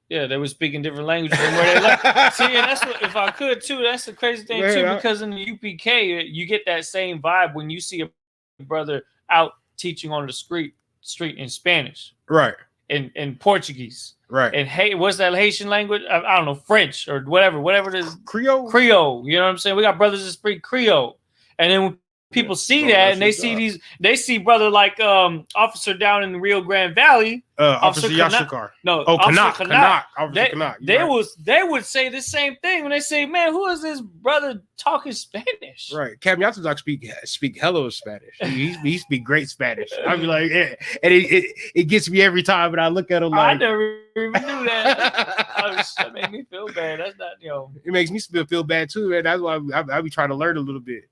Yeah, they were speaking different languages from where they left. See, and that's what, if I could too, that's the crazy thing too, because in the U.P.K, you get that same vibe when you see a brother out teaching on the street in Spanish. Right. In Portuguese. Right. And hey, what's that Haitian language? I don't know, French or whatever it is. Creole. You know what I'm saying? We got brothers that speak Creole. And then when people see that and they see brother like officer down in the Rio Grande Valley, Officer Yashikar. No, Kanak. They would say the same thing when they say, "Man, who is this brother talking Spanish?" Right, Cam Yatzak speak hello Spanish. He speak great Spanish. I'd be like, yeah. And it gets me every time. But I look at him like, I never even knew that. That made me feel bad. That's not, It makes me feel bad too, man. That's why I be trying to learn a little bit.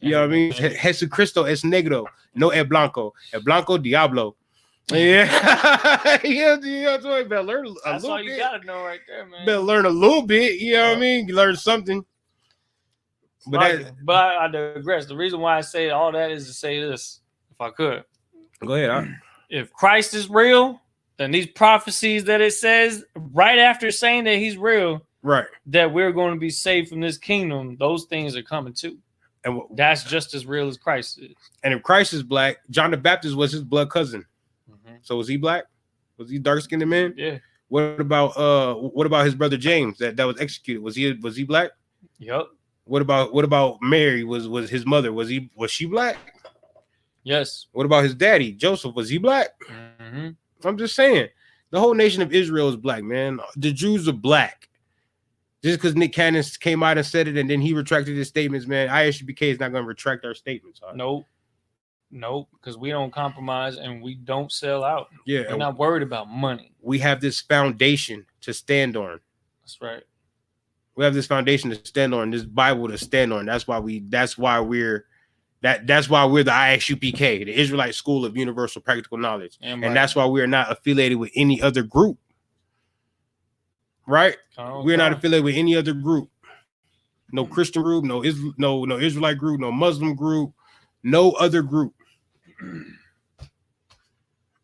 You know what I mean? Jesucristo es negro, no es blanco. El blanco diablo. Yeah. Yeah, you better learn a little bit. That's all you gotta know right there, man. Better learn a little bit, you know what I mean? You learn something. But I digress. The reason why I say all that is to say this, if I could. Go ahead. If Christ is real, then these prophecies that it says right after saying that he's real, right, that we're going to be saved from this kingdom, those things are coming too. And that's just as real as Christ is. And if Christ is black, John the Baptist was his blood cousin. Mm-hmm. So was he black? Was he dark-skinned man? Yeah. What about his brother James that was executed? Was he black? Yep. What about Mary? Was his mother? Was she black? Yes. What about his daddy Joseph? Was he black? Mm-hmm. I'm just saying, the whole nation of Israel is black, man. The Jews are black. Just because Nick Cannon came out and said it and then he retracted his statements, man, I.S.U.P.K is not going to retract our statements. Huh? Nope, because we don't compromise and we don't sell out. Yeah, we're not worried about money. We have this foundation to stand on. That's right. We have this foundation to stand on, this Bible to stand on. That's why we're the I.S.U.P.K, the Israelite School of Universal Practical Knowledge. And that's why we are not affiliated with any other group. Right? We're not affiliated with any other group. No Christian group, no Israelite group, no Muslim group, no other group.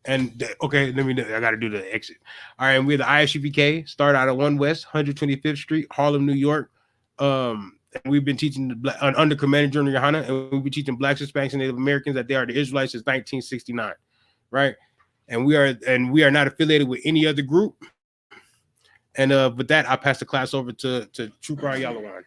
And okay, I gotta do the exit. All right, and we're the I.S.U.P.K, start out at 1 West 125th Street, Harlem, New York. And we've been teaching under Commander General Yohana, and we've been teaching Blacks, Hispanics, and Native Americans that they are the Israelites since 1969. Right? And we are not affiliated with any other group. And with that, I pass the class over to Trooper Yalawan.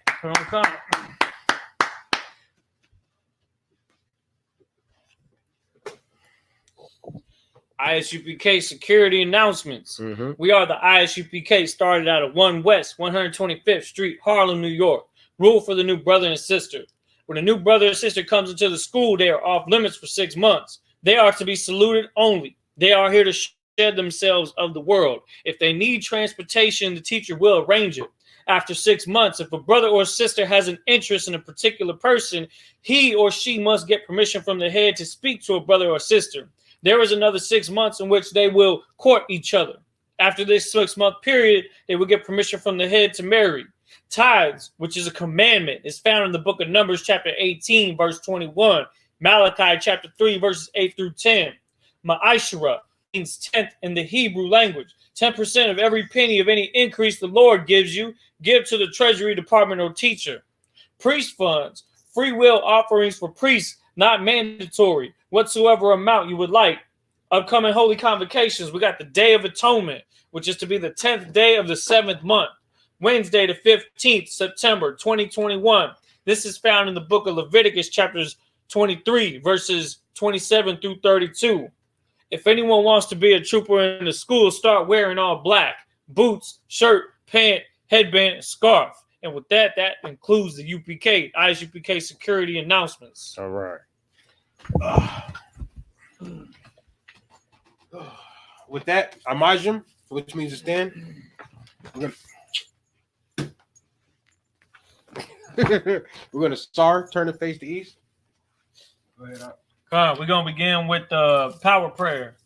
I.S.U.P.K security announcements. Mm-hmm. We are the I.S.U.P.K, started out at 1 West 125th Street, Harlem, New York. Rule for the new brother and sister. When a new brother or sister comes into the school, they are off limits for 6 months. They are to be saluted only. They are here to shed themselves of the world. If they need transportation, the teacher will arrange it. After 6 months, if a brother or sister has an interest in a particular person, he or she must get permission from the head to speak to a brother or sister. There is another 6 months in which they will court each other. After this 6-month period, they will get permission from the head to marry. Tithes, which is a commandment, is found in the book of Numbers, chapter 18, verse 21. Malachi, chapter 3, verses 8 through 10. Ma'ashera means tenth in the Hebrew language. 10% of every penny of any increase the Lord gives you, give to the treasury department or teacher. Priest funds, free will offerings for priests, not mandatory, whatsoever amount you would like. Upcoming holy convocations, we got the Day of Atonement, which is to be the 10th day of the 7th month, Wednesday the 15th September 2021. This is found in the book of Leviticus, chapters 23, verses 27 through 32. If anyone wants to be a trooper in the school, start wearing all black: boots, shirt, pant, headband, scarf. And with that, that includes the UPK, I.S.U.P.K security announcements. All right. With that, Amajim, which means to stand. We're gonna start, turn the face to east. Go ahead. We're going to begin with the power prayer.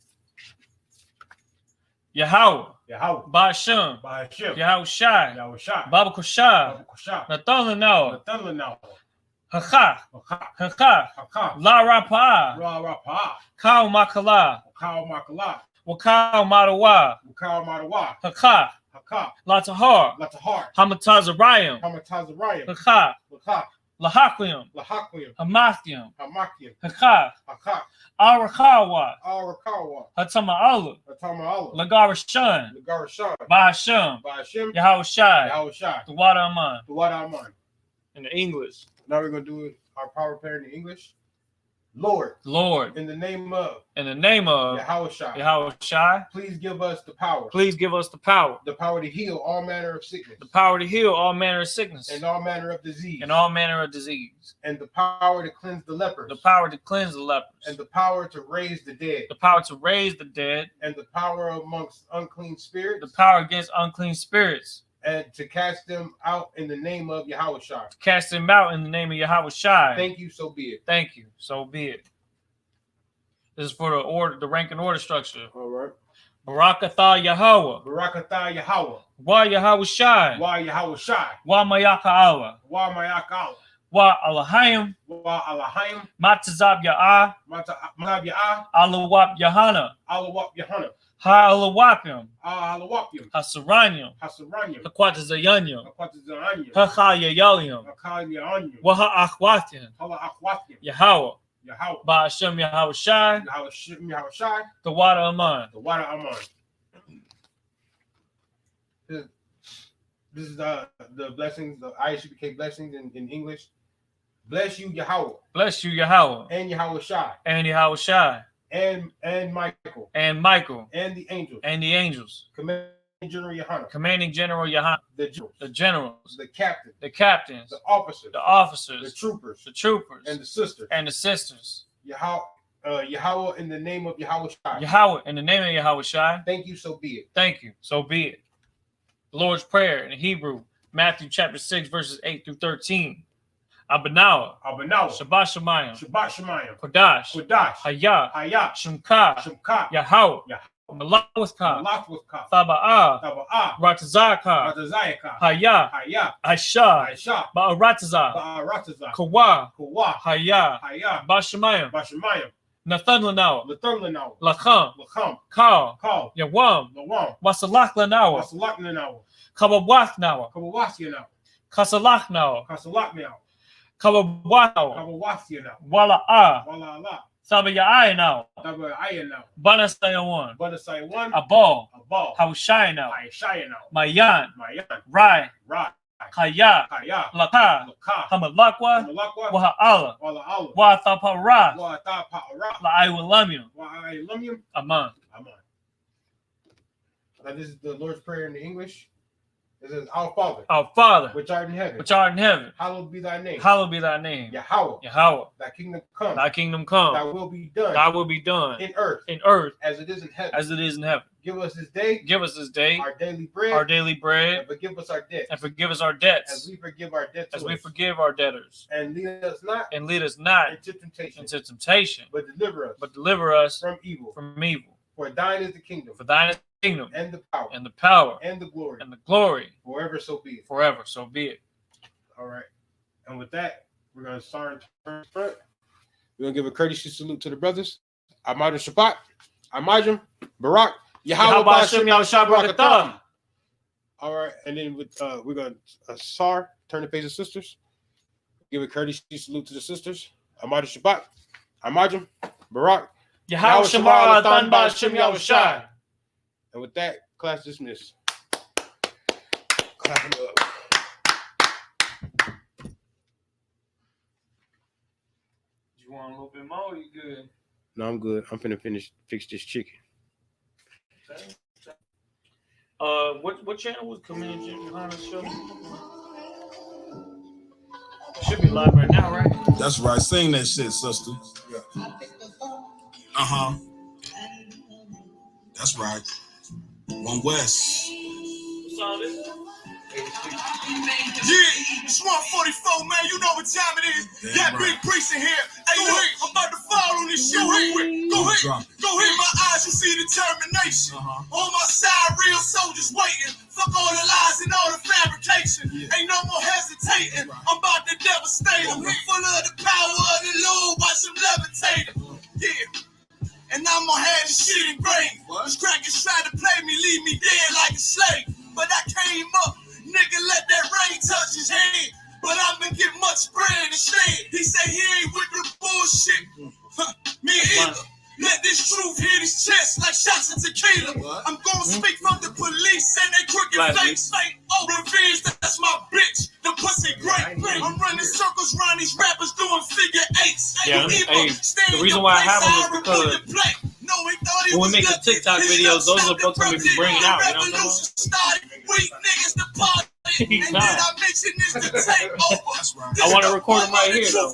Yahweh, Yahweh, Ba'ashem, I.S.U.P.K, Yahushai, Yahushai, Baba Kushai, Kushai, Nathan Lanoah, Nathanael, Hakah, Hakah, Hakah, La Rapah, Ra-Rapah, Kau Makala, Wakao Makala, Wakau Madawa, Wakao Madawa, Hakah, Hakah, Latahar, Latahar, Hamatazariam, Hamatazariam, Hakah, Lakah, Lahakliam, Lahakliam, Hamathiam, Hamakiam, Hakah, Hakah, Arakawa, Arakawa, Hatama'ala, Atama Allah, Lagarashan, Lagarashan, Ba'ashem, Ba'ashem, Yahushai, Yahushai, the water Aman, Duwada Aman. in the English. Now we're going to do our power prayer in the English. Lord, Lord, in the name of in the name of Yahushai, Yahushai, please give us the power the power to heal all manner of sickness, the power to heal all manner of sickness and all manner of disease, and all manner of disease, and the power to cleanse the lepers, the power to cleanse the lepers, and the power to raise the dead, the power to raise the dead, and the power amongst unclean spirits, the power against unclean spirits, and to cast them out in the name of Yahushai. to cast them out in the name of Yahushai. Thank you, so be it. Thank you, so be it. This is for the order, the rank and order structure. All right. Barakatha Yahweh, Barakatah Yahweh, Wa Yahushai, Wa Yahushai, Wa Mayaka Allah, Wa Mayakal, Wa Alahayim, Wa Alahayim, Matazab Ya'ah, Matab Ya'ah, Alawap Yahana, Alawap Yahana, Ha Alawapim, Alawapim, Hasaranyam, Hasaranyam, Hakwatazayanyam, Akwatazanyam, Hacha Yayalyam, Akanyanyam, Waha Akhwatim, Hala Akwatiyam, Yahweh, Yahweh, Ba'ashem Yahushai, Yahushai, the water Aman. the water Aman. This is the blessings, the I.S.U.P.K blessings in English. Bless you, Yahweh, Bless you, Yahweh, and Yahushai, and Yahushai, and Michael, and Michael, and the angels, and the angels, Commanding General Yohana, commanding General Yahan, the generals, the generals, the captain, the captains, the officers, the officers, the troopers, and the sisters. the sisters. Yahweh, in the name of Yahushai. Yahweh, in the name of Yahushai, Thank you, so be it. thank you, so be it. The Lord's Prayer in Hebrew, Matthew chapter 6, verses 8 through 13. Abanawa, Abanawa, Shabbat Shemayim, Shabbat Shemayim, Kodash, Kodash, Hayah, Hayat, Shemka, Shemka, Yahweh, Yahweh, Malawithka, Malachwithka, Thaba'ah, Taba'ah, Ratazaka, Ratazayaka, Hayah, Hayat, Aisha, Aisha, Ba'arataza, Ba'arataza, Kawa, Kawa, Hayah, Hayat, Bashemayim, Bashemayim, Nathan Lanawa, Lathamlanaw, Lacham, Lacham, Kal, Kal, Yawam, Lawam, Wasalach Lanawa, Wasalaknanaw, Kabawath Nawa, Kawawasyanaw, Kasalach Nawa, Kasalaknaw, Kabawath, Kawawasyanaw, Wala'ah, Wala Allah, Sabayai Nawa, Tabayanaw, Banasayawan, Banasai one, Abal, Abal, Haushai Nawa, Aishayanaw, Mayan, Mayan, Rai, Ra, Kaya, Kaya, Laka, Laka, Hamalakwa, Malakwa, Waha'ala, Wala Allah, Wathapara, Wa Ta Pa'ara, La'aiwalamim, Wa Ilumium, Aman. Aman. Now this is the Lord's Prayer in the English. It says, Our Father, Our Father, which art in heaven, which art in heaven, hallowed be thy name. hallowed be thy name. Yahweh, Yahweh, thy kingdom come, thy kingdom thy come, will be done thy will be done in earth in earth as it is in heaven. as it is in heaven. Give us this day Give us this day our daily bread, our daily and bread, forgive us our debts, and forgive us our as debts, we forgive our debtors, as we forgive our debtors. and lead us not And lead us not into temptation, into temptation, but deliver us from evil. evil. For thine is the kingdom, For thine is the kingdom, and the power, and the power, and the glory, and the glory, forever so be it. forever. So be it. All right. And with that, we're going to start in front. We're going to give a courtesy salute to the brothers. Ahmad Shabbat, Ahmad Barak, Yahweh Ba'ashem Yahushua Barakatah. All right. And then with we're going to Sar, turn the face of sisters. Give a courtesy salute to the sisters. Ahmad Shabbat, Ahmad Barak, Yahweh Shemar Athan Ba'ashem Yahushai. And with that, class dismissed. Clap it up. You want a little bit more? You good? No, I'm good. I'm finna fix this chicken. What channel was Commander Johanna's show? Should be live right now, right? That's right. Sing that shit, sister. That's right. One West. What song is it? Yeah, it's 144, man. You know what time it is. Yeah, Big Priest in here. ahead. I'm about to fall on this shit. Go ahead. My eyes, you see determination. On my side, real soldiers waiting. Fuck all the lies and all the fabrication. Ain't no more hesitating. I'm about to devastate them. Full of the power of the Lord, watch them levitate. Yeah. And I'm gonna have this shit engraved. These crackers try to play me, leave me dead like a slave. But I came up, nigga, let that rain touch his head. But I've been getting much bread instead. He say he ain't with the bullshit. Me either. Let this truth hit his chest like shots of tequila. I'm gonna speak from the police and they crooked face. Oh, revenge, that's my bitch. The pussy great. I'm running circles around these rappers doing figure eights. Yeah, the reason why I have them is because when we make the TikTok videos, those are the folks I'm gonna be bringing out. You know what I'm saying? Weak niggas to party. And then I mention this to take over. I want to record them right here, though.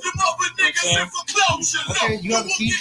Okay, you got to keep.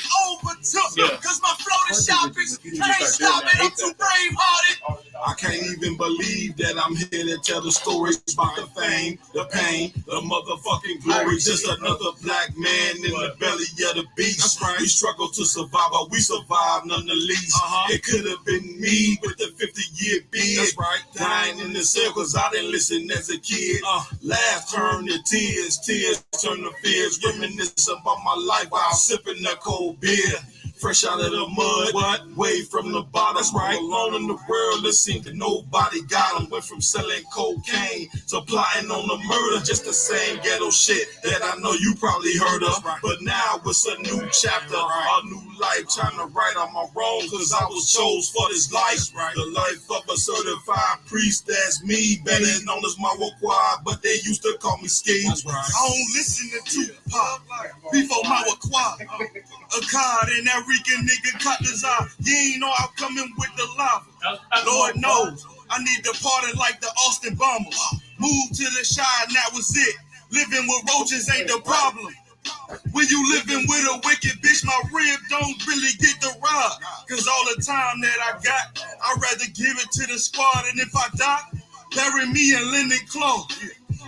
Because my flow is sharpish. Can't stop it. I'm too brave-hearted. I can't even believe that I'm here to tell the stories about the fame, the pain, the motherfucking glory. Just another black man in the belly of the beast. We struggle to survive, but we survive none the least. It could have been me with the 50-year beard. Dying in the cell because I didn't listen as a kid. Laugh turn to tears, tears turn to fears. Reminisce about my life while sipping that cold beer. Fresh out of the mud, way from the bottom. Alone in the world, it seemed that nobody got him. Went from selling cocaine to plotting on the murder. Just the same ghetto shit that I know you probably heard of. But now it's a new chapter, a new life. Trying to right on my wrongs, cause I was chose for this life. The life of a certified priest, that's me. Better known as my Waquad, but they used to call me Ski. I don't listen to Tupac before my Waquad. A card and that Rican nigga cut his eye. You ain't know I'm coming with the lava. Lord knows, I need to party like the Austin Bombers. Move to the shy and that was it. Living with roaches ain't the problem. When you living with a wicked bitch, my rib don't really get the ride. Cause all the time that I got, I'd rather give it to the squad. And if I die, bury me in linen clothes.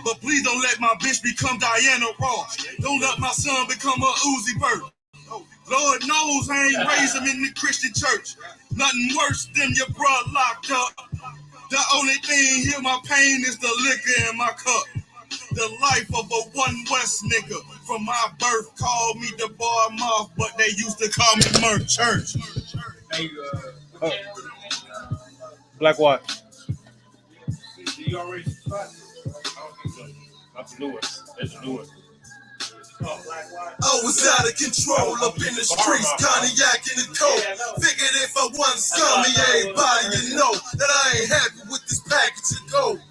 But please don't let my bitch become Diana Ross. Don't let my son become a Uzi Vert. Lord knows I ain't raised him in the Christian church. Nothing worse than your bruh locked up. The only thing heal my pain is the liquor in my cup. The life of a One West nigga. From my birth called me the bar mouth, but they used to call me Merch Church. Black Watch. You already spot? That's a new one. That's a new one. I was out of control up in the streets, cognac in the coat. Figured if I wasn't scummy, everybody you know that I ain't happy with this package of gold.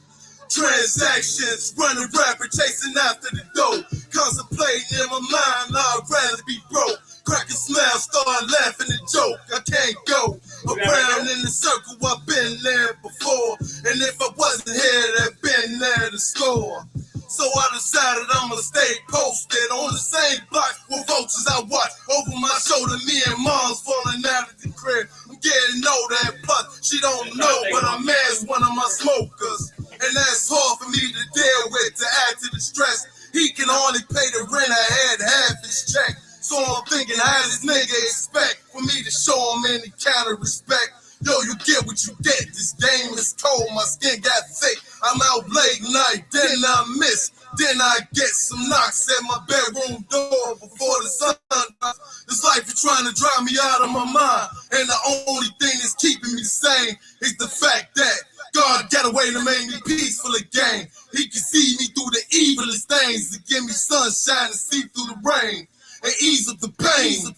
Transactions, running rapid, chasing after the dough. Contemplating in my mind, I'd rather be broke. Crack a smile, start laughing and joke. I can't go around in the circle, I've been there before. And if I wasn't here, I'd been there to score. So I decided I'ma stay posted on the same block with vultures I watch over my shoulder. Me and mom's falling out of the crib. I'm getting older and plus she don't know, but I'm as one of my smokers. And that's hard for me to deal with, to add to the stress. He can only pay the rent, I had half his check. So I'm thinking, how this nigga expect for me to show him any kind of respect? Yo, you get what you get. This game is cold, my skin got thick. I'm out late night, then I miss. Then I get some knocks at my bedroom door before the sun rises. This life is trying to drive me out of my mind. And the only thing that's keeping me sane is the fact that God got a way to make me peaceful again. He can see me through the evilest things to give me sunshine to see through the rain and ease up the pain.